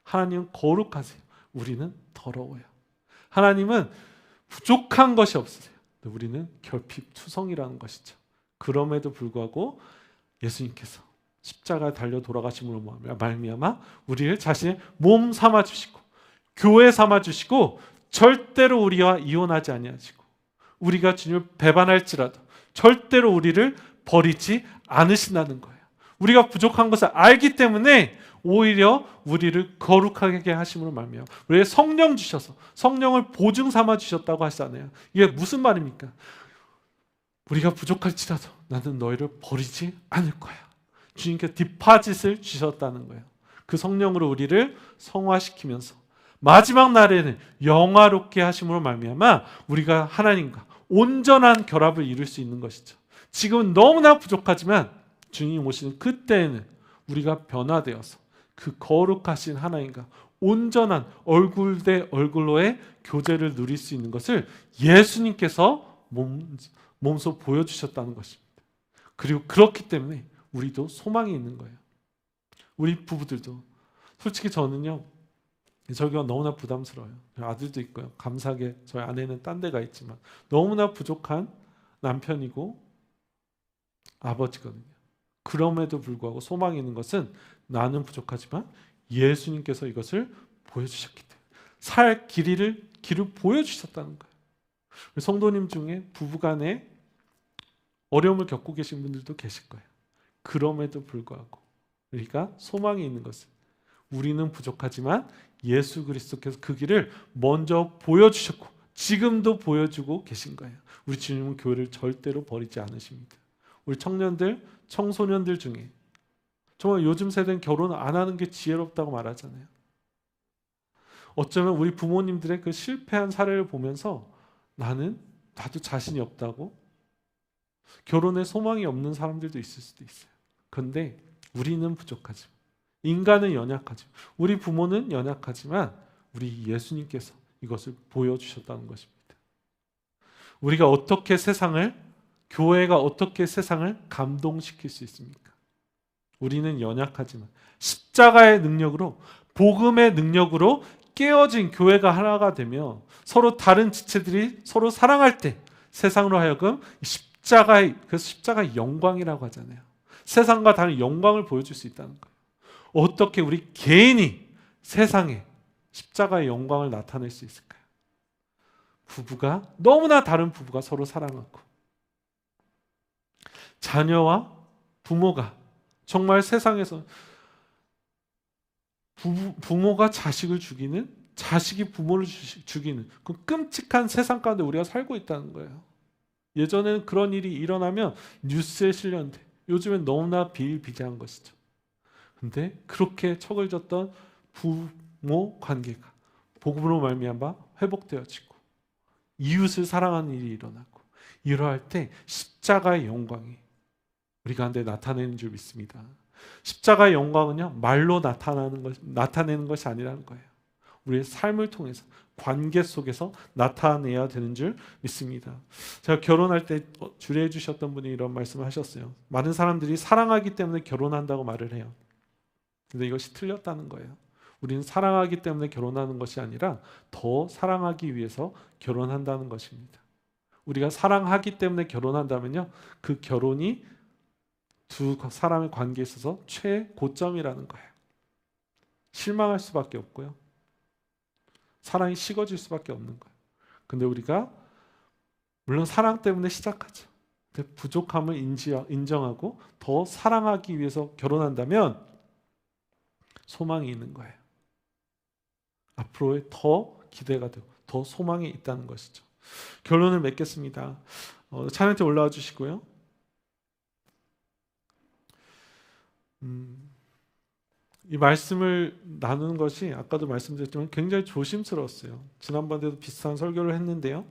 하나님은 거룩하세요. 우리는 더러워요. 하나님은 부족한 것이 없으세요. 우리는 결핍투성이라는 것이죠. 그럼에도 불구하고 예수님께서 십자가에 달려 돌아가심으로 말미암아 우리를 자신의 몸 삼아 주시고 교회 삼아 주시고 절대로 우리와 이혼하지 아니하시고 우리가 주님을 배반할지라도 절대로 우리를 버리지 않으신다는 거예요. 우리가 부족한 것을 알기 때문에 오히려 우리를 거룩하게 하심으로 말미암아 우리의 성령 주셔서 성령을 보증 삼아 주셨다고 하시잖아요. 이게 무슨 말입니까? 우리가 부족할지라도 나는 너희를 버리지 않을 거야. 주님께 디파짓을 주셨다는 거예요. 그 성령으로 우리를 성화시키면서 마지막 날에는 영화롭게 하심으로 말미암아 우리가 하나님과 온전한 결합을 이룰 수 있는 것이죠. 지금은 너무나 부족하지만 주님 오시는 그때에는 우리가 변화되어서 그 거룩하신 하나님과 온전한 얼굴 대 얼굴로의 교제를 누릴 수 있는 것을 예수님께서 몸소 보여주셨다는 것입니다. 그리고 그렇기 때문에 우리도 소망이 있는 거예요. 우리 부부들도 솔직히 저는요, 저기가 너무나 부담스러워요. 아들도 있고요. 감사하게 저희 아내는 딴 데가 있지만 너무나 부족한 남편이고 아버지거든요. 그럼에도 불구하고 소망이 있는 것은 나는 부족하지만 예수님께서 이것을 보여주셨기 때문에 살 길을 보여주셨다는 거예요. 성도님 중에 부부간에 어려움을 겪고 계신 분들도 계실 거예요. 그럼에도 불구하고 우리가 소망이 있는 것은 우리는 부족하지만 예수 그리스도께서 그 길을 먼저 보여주셨고 지금도 보여주고 계신 거예요. 우리 주님은 교회를 절대로 버리지 않으십니다. 우리 청년들, 청소년들 중에 정말 요즘 세대는 결혼 안 하는 게 지혜롭다고 말하잖아요. 어쩌면 우리 부모님들의 그 실패한 사례를 보면서 나도 자신이 없다고 결혼에 소망이 없는 사람들도 있을 수도 있어요. 그런데 우리는 부족하지만 인간은 연약하지만 우리 부모는 연약하지만 우리 예수님께서 이것을 보여주셨다는 것입니다. 우리가 어떻게 교회가 어떻게 세상을 감동시킬 수 있습니까? 우리는 연약하지만 십자가의 능력으로 복음의 능력으로 깨어진 교회가 하나가 되며 서로 다른 지체들이 서로 사랑할 때 세상으로 하여금 그래서 십자가의 영광이라고 하잖아요. 세상과 다른 영광을 보여줄 수 있다는 거예요. 어떻게 우리 개인이 세상에 십자가의 영광을 나타낼 수 있을까요? 너무나 다른 부부가 서로 사랑하고 자녀와 부모가 정말 세상에서 부모가 자식을 죽이는, 자식이 부모를 죽이는 그 끔찍한 세상 가운데 우리가 살고 있다는 거예요. 예전에는 그런 일이 일어나면 뉴스에 실렸는데 요즘엔 너무나 비일비재한 것이죠. 근데 그렇게 척을 졌던 부모 관계가 복음으로 말미암아 회복되어지고 이웃을 사랑하는 일이 일어나고 이러할 때 십자가의 영광이 우리 가운데 나타내는 줄 믿습니다. 십자가의 영광은요 말로 나타내는 것이 아니라는 거예요. 우리의 삶을 통해서 관계 속에서 나타내야 되는 줄 믿습니다. 제가 결혼할 때 주례해 주셨던 분이 이런 말씀을 하셨어요. 많은 사람들이 사랑하기 때문에 결혼한다고 말을 해요. 근데 이것이 틀렸다는 거예요. 우리는 사랑하기 때문에 결혼하는 것이 아니라 더 사랑하기 위해서 결혼한다는 것입니다. 우리가 사랑하기 때문에 결혼한다면요 그 결혼이 두 사람의 관계에 있어서 최고점이라는 거예요. 실망할 수밖에 없고요. 사랑이 식어질 수밖에 없는 거예요. 근데 우리가 물론 사랑 때문에 시작하죠. 근데 부족함을 인정하고 더 사랑하기 위해서 결혼한다면 소망이 있는 거예요. 앞으로의 더 기대가 되고 더 소망이 있다는 것이죠. 결론을 맺겠습니다. 찬양팀 올라와 주시고요. 이 말씀을 나누는 것이 아까도 말씀드렸지만 굉장히 조심스러웠어요. 지난번에도 비슷한 설교를 했는데요.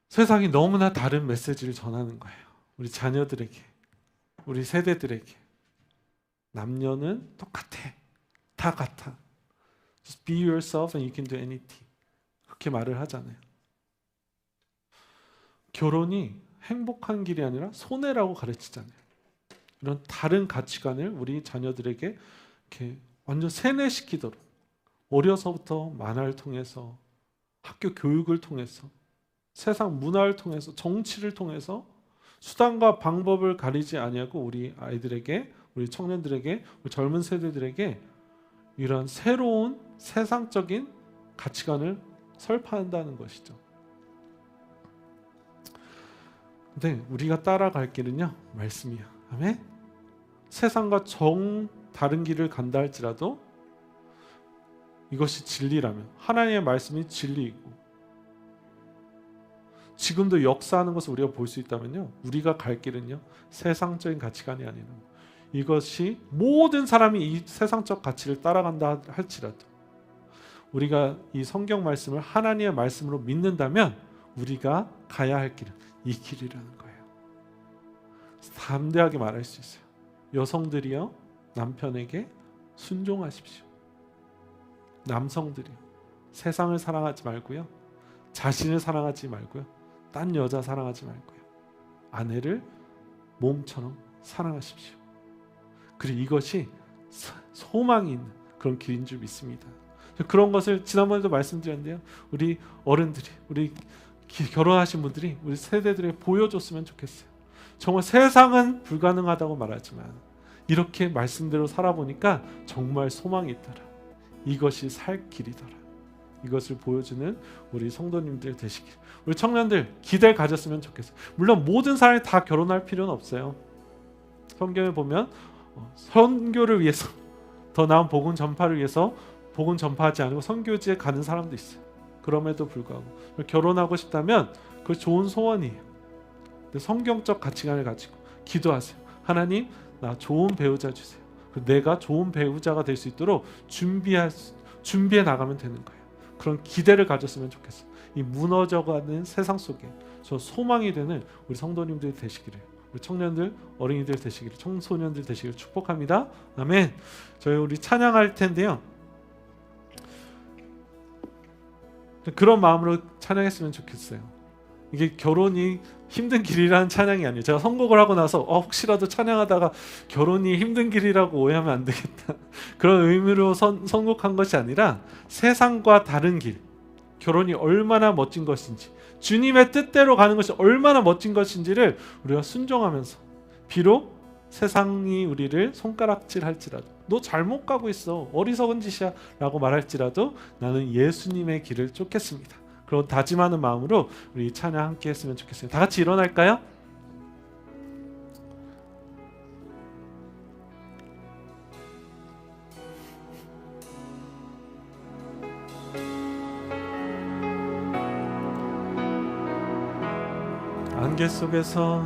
세상이 너무나 다른 메시지를 전하는 거예요. 우리 자녀들에게, 우리 세대들에게. 남녀는 똑같아. 다 같아. Just be yourself and you can do anything. 그렇게 말을 하잖아요. 결혼이 행복한 길이 아니라 손해라고 가르치잖아요. 이런 다른 가치관을 우리 자녀들에게 이렇게 완전 세뇌시키도록 어려서부터 만화를 통해서 학교 교육을 통해서 세상 문화를 통해서 정치를 통해서 수단과 방법을 가리지 아니하고 우리 아이들에게 우리 청년들에게 우리 젊은 세대들에게 이런 새로운 세상적인 가치관을 설파한다는 것이죠. 근데 우리가 따라갈 길은요 말씀이야. 아멘. 세상과 다른 길을 간다 할지라도 이것이 진리라면 하나님의 말씀이 진리이고 지금도 역사하는 것을 우리가 볼 수 있다면요 우리가 갈 길은요 세상적인 가치관이 아니라 이것이 모든 사람이 이 세상적 가치를 따라간다 할지라도 우리가 이 성경 말씀을 하나님의 말씀으로 믿는다면 우리가 가야 할 길은 이 길이라는 거예요. 담대하게 말할 수 있어요. 여성들이요, 남편에게 순종하십시오. 남성들이요, 세상을 사랑하지 말고요, 자신을 사랑하지 말고요, 딴 여자 사랑하지 말고요, 아내를 몸처럼 사랑하십시오. 그리고 이것이 소망이 있는 그런 길인 줄 믿습니다. 그런 것을 지난번에도 말씀드렸는데요, 우리 어른들이, 우리 결혼하신 분들이 우리 세대들에게 보여줬으면 좋겠어요. 정말 세상은 불가능하다고 말하지만 이렇게 말씀대로 살아보니까 정말 소망이 있더라, 이것이 살 길이더라, 이것을 보여주는 우리 성도님들 되시길, 우리 청년들 기대를 가졌으면 좋겠어요. 물론 모든 사람이 다 결혼할 필요는 없어요. 성경에 보면 선교를 위해서, 더 나은 복음 전파를 위해서 복음 전파하지 않고 선교지에 가는 사람도 있어요. 그럼에도 불구하고 결혼하고 싶다면 그 좋은 소원이에요. 근데 성경적 가치관을 가지고 기도하세요. 하나님, 나 좋은 배우자 주세요. 내가 좋은 배우자가 될 수 있도록 준비해 나가면 되는 거예요. 그런 기대를 가졌으면 좋겠어요. 이 무너져가는 세상 속에 저 소망이 되는 우리 성도님들이 되시기를, 우리 청년들, 어린이들 되시기를, 청소년들 되시기를 축복합니다. 아멘. 저희 우리 찬양할 텐데요, 그런 마음으로 찬양했으면 좋겠어요. 이게 결혼이 힘든 길이라는 찬양이 아니에요. 제가 선곡을 하고 나서 혹시라도 찬양하다가 결혼이 힘든 길이라고 오해하면 안 되겠다, 그런 의미로 선곡한 것이 아니라 세상과 다른 길, 결혼이 얼마나 멋진 것인지, 주님의 뜻대로 가는 것이 얼마나 멋진 것인지를 우리가 순종하면서, 비록 세상이 우리를 손가락질할지라도, 너 잘못 가고 있어, 어리석은 짓이야 라고 말할지라도 나는 예수님의 길을 쫓겠습니다. 그런 다짐하는 마음으로 우리 찬양 함께 했으면 좋겠습니다. 다 같이 일어날까요? 안개 속에서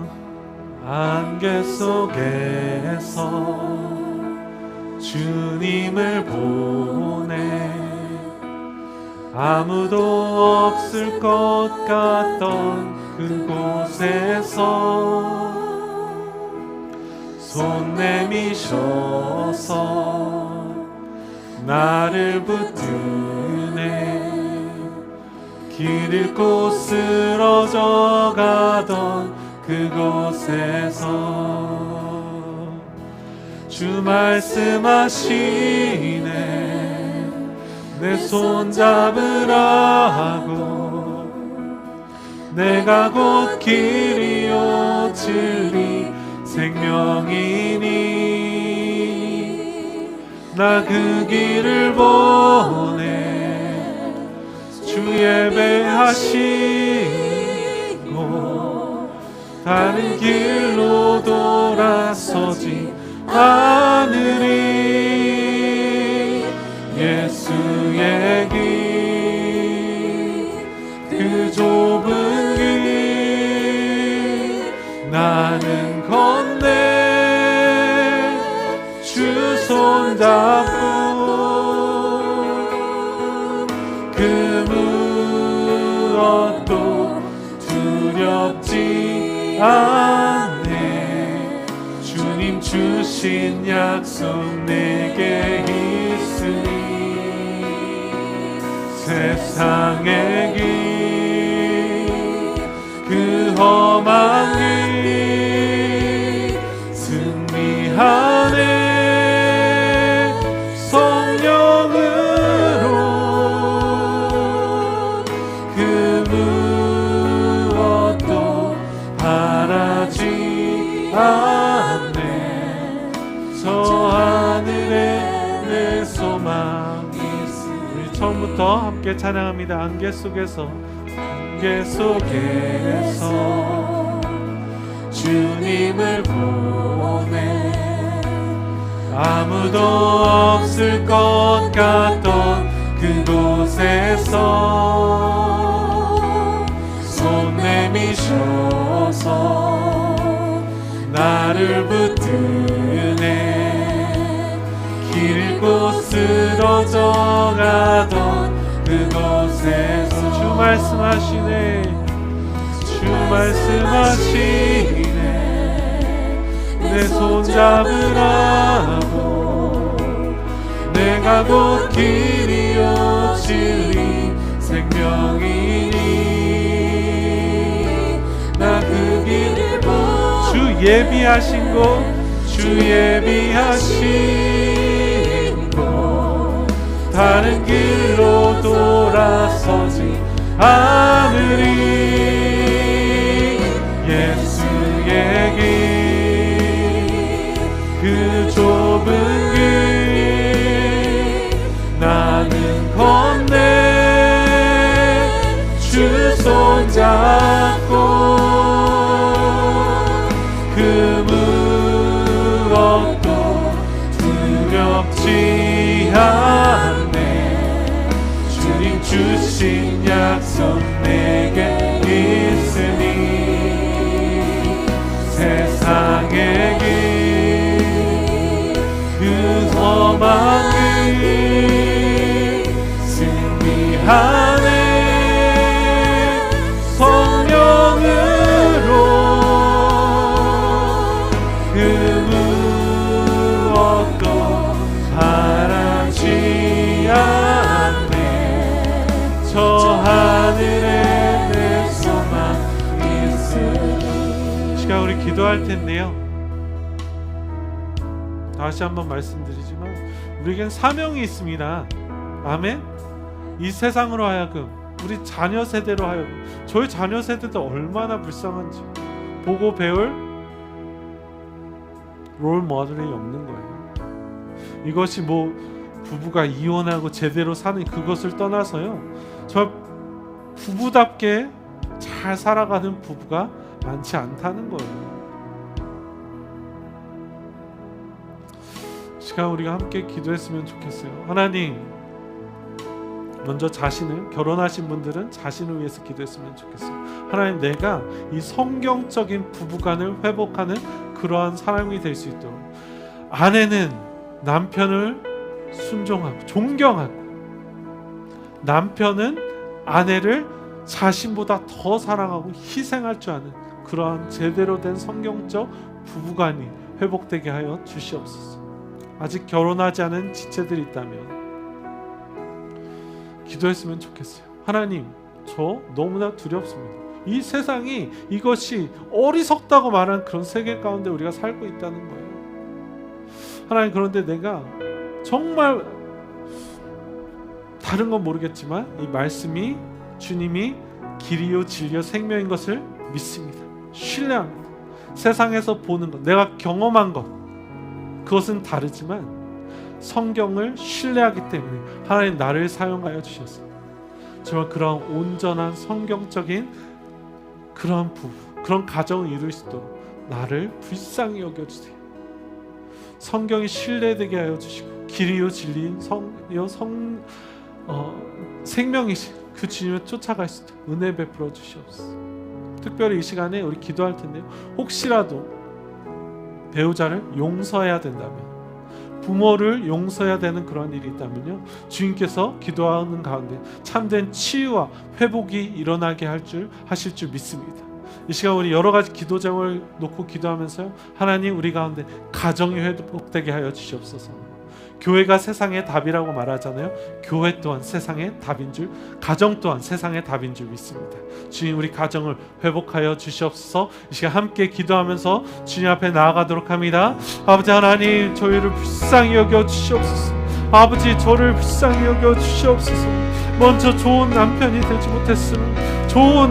주님을 보내 아무도 없을 것 같던 그곳에서 손 내미셔서 나를 붙드네. 길 잃고 쓰러져 가던 그곳에서 주 말씀하시네. 내 손 잡으라고. 내가 곧 길이요 진리 생명이니 나 그 길을 보내. 주 예배하시고 다른 길로 돌아서지 않으리. 예수의 길 그 좁은 길 나는 건네 주 손잡고 그 무엇도 두렵지 않네. 주님 주신 약속 내게 있으니 세상의 길 그 험한 길 승리하네. 성령으로 그 무엇도 바라지 않네. 저 하늘에 내 소망이 있으니. 우리 처음부터 함께 찬양합니다. 안개 속에서 주님을 보내. 아무도 없을 것 같던 그곳에서 손 내미셔서 나를 붙드네. 가던 그곳에서 주 말씀하시네. 주 말씀하시네. 내 손 잡으라고. 내가 곧 길이요 진리 생명이니 나 그 길을 주 예비하신 곳, 주 예비하신 곳 다른 길로 돌아서지 않으리. 예수의 길 그 좁은 길 나는 건네 주 손잡고 그 무엇도 두렵지 않네. 주님 주신 약속 내게 있으니 세상의 길 그 험한 길 승리하네. 성령으로 그 무엇도 바라지 않네. 저 하늘에 내 소망 있으니. 시간 우리 기도할 텐데요, 다시 한번 말씀드리지만 우리에겐 사명이 있습니다. 아멘. 이 세상으로 하여금, 우리 자녀 세대로 하여금, 저희 자녀 세대도 얼마나 불쌍한지 보고 배울 롤 모델이 없는 거예요. 이것이 뭐 부부가 이혼하고 제대로 사는 그것을 떠나서요, 저 부부답게 잘 살아가는 부부가 많지 않다는 거예요. 시간 우리가 함께 기도했으면 좋겠어요. 하나님, 먼저 자신을, 결혼하신 분들은 자신을 위해서 기도했으면 좋겠어요. 하나님, 내가 이 성경적인 부부간을 회복하는 그러한 사람이 될 수 있도록, 아내는 남편을 순종하고 존경하고, 남편은 아내를 자신보다 더 사랑하고 희생할 줄 아는 그러한 제대로 된 성경적 부부간이 회복되게 하여 주시옵소서. 아직 결혼하지 않은 지체들이 있다면 기도했으면 좋겠어요. 하나님, 저 너무나 두렵습니다. 이 세상이 이것이 어리석다고 말하는 그런 세계 가운데 우리가 살고 있다는 거예요. 하나님, 그런데 내가 정말 다른 건 모르겠지만 이 말씀이 주님이 길이요 진리요 생명인 것을 믿습니다. 신뢰합니다. 세상에서 보는 것, 내가 경험한 것, 그것은 다르지만 성경을 신뢰하기 때문에 하나님 나를 사용하여 주셨습니다. 정말 그런 온전한 성경적인 그런 부부, 그런 가정을 이룰 수 있도록 나를 불쌍히 여겨주세요. 성경이 신뢰되게 하여 주시고 길이요 진리인 생명이신 그 주님을 쫓아갈 수 있도록 은혜 베풀어 주시옵소서. 특별히 이 시간에 우리 기도할 텐데요, 혹시라도 배우자를 용서해야 된다면, 부모를 용서해야 되는 그런 일이 있다면요, 주님께서 기도하는 가운데 참된 치유와 회복이 일어나게 하실 줄 믿습니다. 이 시간 우리 여러 가지 기도 제목을 놓고 기도하면서요, 하나님, 우리 가운데 가정이 회복되게 하여 주시옵소서. 교회가 세상의 답이라고 말하잖아요. 교회 또한 세상의 답인 줄, 가정 또한 세상의 답인 줄 믿습니다. 주님, 우리 가정을 회복하여 주시옵소서. 이 시간 함께 기도하면서 주님 앞에 나아가도록 합니다. 아버지 하나님, 저희를 불쌍히 여겨 주시옵소서. 아버지, 저를 불쌍히 여겨 주시옵소서. 먼저 좋은 남편이 되지 못했으면, 좋은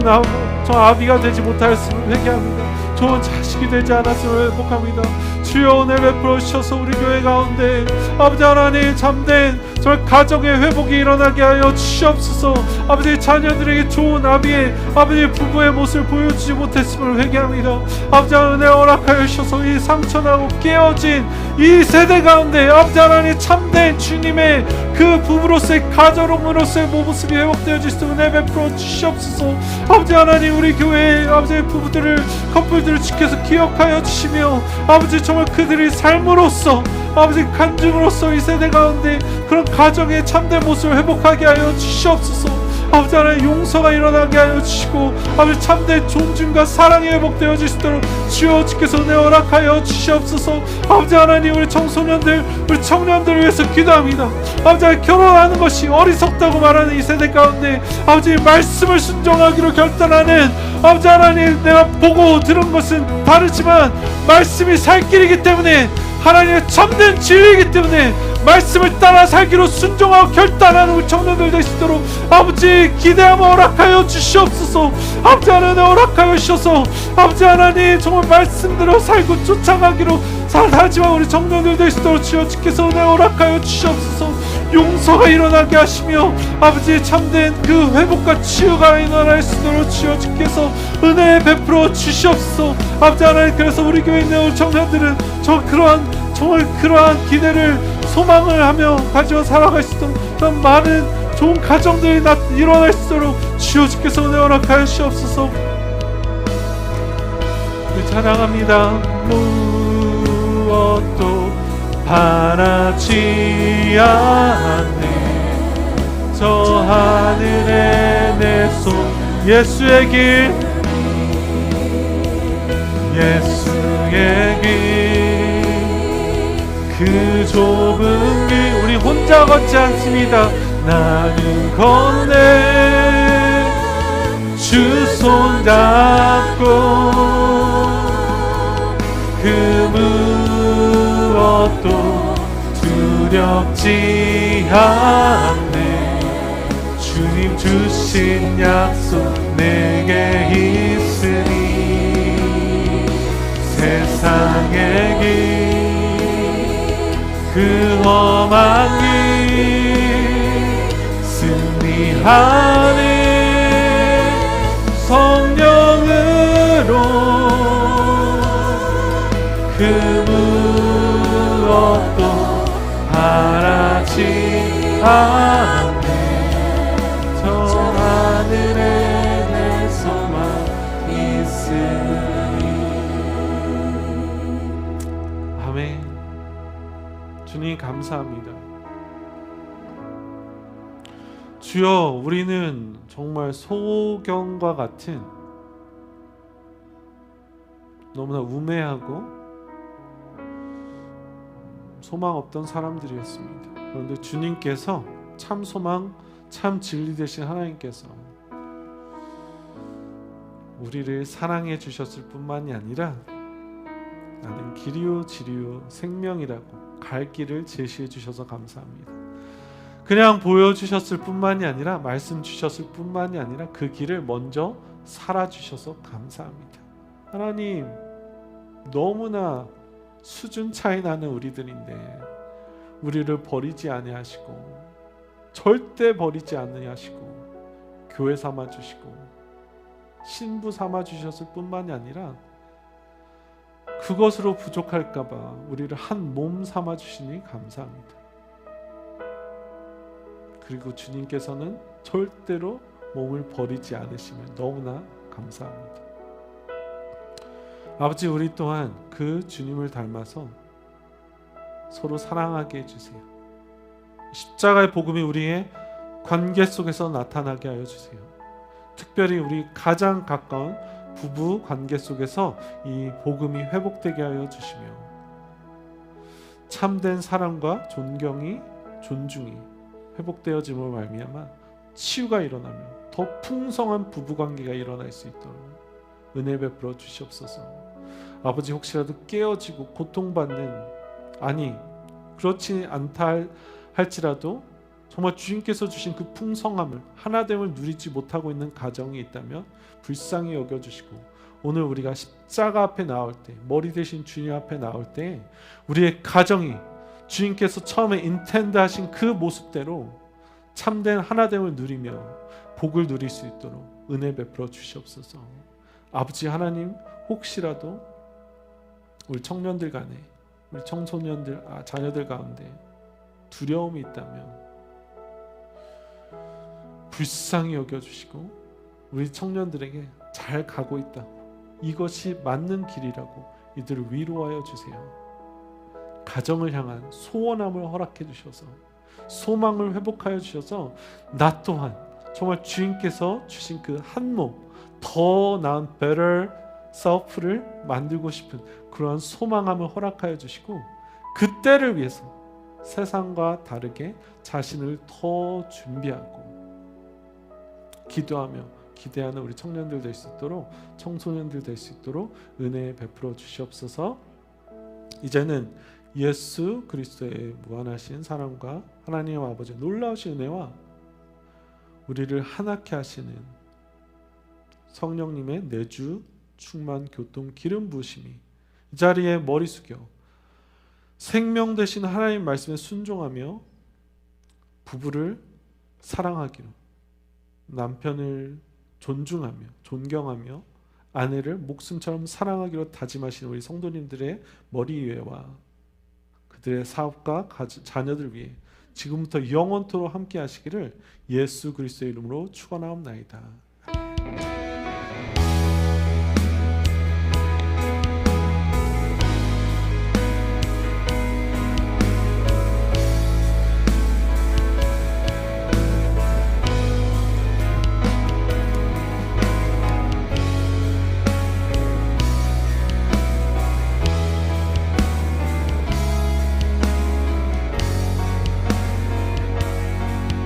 저 아비가 되지 못하였으면 회개합니다. 좋은 자식이 되지 않았으면 회복합니다. 주여, 은혜 베풀어 주셔서 우리 교회 가운데 아버지 하나님 참된 저 가정의 회복이 일어나게 하여 주시옵소서. 아버지, 자녀들에게 좋은 아버지 부부의 모습을 보여주지 못했음을 회개합니다. 아버지 하나님, 허락하여 주셔서 이 상처나고 깨어진 이 세대 가운데 아버지 하나님 참된 주님의 그 부부로서의 가정으로서의 모습이 회복되어질 수 있도록 은혜 베풀어 주시옵소서. 아버지 하나님, 우리 교회의 아버지 부부들을, 커플들을 지켜서 기억하여 주시며, 아버지 정말 그들의 삶으로서 아버지 간증으로서 이 세대 가운데 그런 가정의 참된 모습을 회복하게 하여 주시옵소서. 아버지 하나님 용서가 일어나게 하여 주시고 아버지 참된 존중과 사랑이 회복되어 주시도록 주여 주께서 은혜 허락하여 주시옵소서. 아버지 하나님 우리 청소년들 우리 청년들을 위해서 기도합니다. 아버지 하나님 결혼하는 것이 어리석다고 말하는 이 세대 가운데 아버지 말씀을 순종하기로 결단하는 아버지 하나님 내가 보고 들은 것은 다르지만 말씀이 살 길이기 때문에 하나님의 참된 진리이기 때문에 말씀을 따라 살기로 순종하고 결단하는 우리 청년들 되시도록 아버지 기대하며 허락하여 주시옵소서. 아버지 하나님 허락하여 주셔서 아버지 하나님 정말 말씀대로 살고 쫓아가기로 살지만 우리 청년들 되시도록 주여 주께서 은혜 허락하여 주시옵소서. 용서가 일어나게 하시며 아버지 참된 그 회복과 치유가 일어날 수 있도록 주여 주께서 은혜 베풀어 주시옵소서. 아버지 하나님 그래서 우리 교회에 있는 우리 청년들은 정말 그러한 기대를 소망을 하며 가지고 살아갈 수 있도록 그런 많은 좋은 가정들이 일어날 수 있도록 주여 주께서 은혜 허락하여 주시옵소서. 찬양합니다. 무엇도 바라지 않네 저 하늘에 내 손 예수의 길 예수의 길 그 좁은 길 우리 혼자 걷지 않습니다. 나는 걷네 주 손 잡고 그 무엇도 두렵지 않네 주님 주신 약속 내게 있으니 세상의 길 그 험한 길 승리하는 성령으로 그 무엇도 바라지 않네 저 하늘에 내 소망 있으니. 아멘. 주님 감사합니다. 주여 우리는 정말 소경과 같은 너무나 우매하고 소망 없던 사람들이었습니다. 그런데 주님께서 참 소망 참 진리 되신 하나님께서 우리를 사랑해 주셨을 뿐만이 아니라 나는 길이요 진리요 생명이라고 갈 길을 제시해 주셔서 감사합니다. 그냥 보여주셨을 뿐만이 아니라 말씀 주셨을 뿐만이 아니라 그 길을 먼저 살아주셔서 감사합니다. 하나님 너무나 수준 차이 나는 우리들인데 우리를 버리지 아니하시고 절대 버리지 아니하시고 교회 삼아주시고 신부 삼아주셨을 뿐만이 아니라 그것으로 부족할까봐 우리를 한 몸 삼아주시니 감사합니다. 그리고 주님께서는 절대로 몸을 버리지 않으시며 너무나 감사합니다. 아버지 우리 또한 그 주님을 닮아서 서로 사랑하게 해주세요. 십자가의 복음이 우리의 관계 속에서 나타나게 하여 주세요. 특별히 우리 가장 가까운 부부 관계 속에서 이 복음이 회복되게 하여 주시며 참된 사랑과 존경이 존중이 회복되어짐으로 말미암아 치유가 일어나며 더 풍성한 부부관계가 일어날 수 있도록 은혜 베풀어 주시옵소서. 아버지 혹시라도 깨어지고 고통받는 아니 그렇지 않다 할지라도 정말 주님께서 주신 그 풍성함을 하나됨을 누리지 못하고 있는 가정이 있다면 불쌍히 여겨주시고 오늘 우리가 십자가 앞에 나올 때 머리 대신 주님 앞에 나올 때 우리의 가정이 주님께서 처음에 인텐드 하신 그 모습대로 참된 하나됨을 누리며 복을 누릴 수 있도록 은혜 베풀어 주시옵소서. 아버지 하나님 혹시라도 우리 청년들 간에 우리 청소년들 자녀들 가운데 두려움이 있다면 불쌍히 여겨주시고 우리 청년들에게 잘 가고 있다고 이것이 맞는 길이라고 이들을 위로하여 주세요. 가정을 향한 소원함을 허락해 주셔서 소망을 회복하여 주셔서 나 또한 정말 주님께서 주신 그 한 몸, 더 나은 better self를 만들고 싶은 그러한 소망함을 허락하여 주시고 그때를 위해서 세상과 다르게 자신을 더 준비하고 기도하며 기대하는 우리 청년들 될 수 있도록, 청소년들 될 수 있도록 은혜 베풀어 주시옵소서. 이제는 예수 그리스도의 무한하신 사랑과 하나님 아버지의 놀라우신 은혜와 우리를 하나케 하시는 성령님의 내주 충만 교통 기름 부으심이 이 자리에 머리 숙여 생명 되신 하나님 말씀에 순종하며 부부를 사랑하기로, 남편을 존중하며 존경하며 아내를 목숨처럼 사랑하기로 다짐하신 우리 성도님들의 머리 위에와 그들의 사업과 자녀들 위해 지금부터 영원토록 함께 하시기를 예수 그리스도의 이름으로 축원하옵나이다.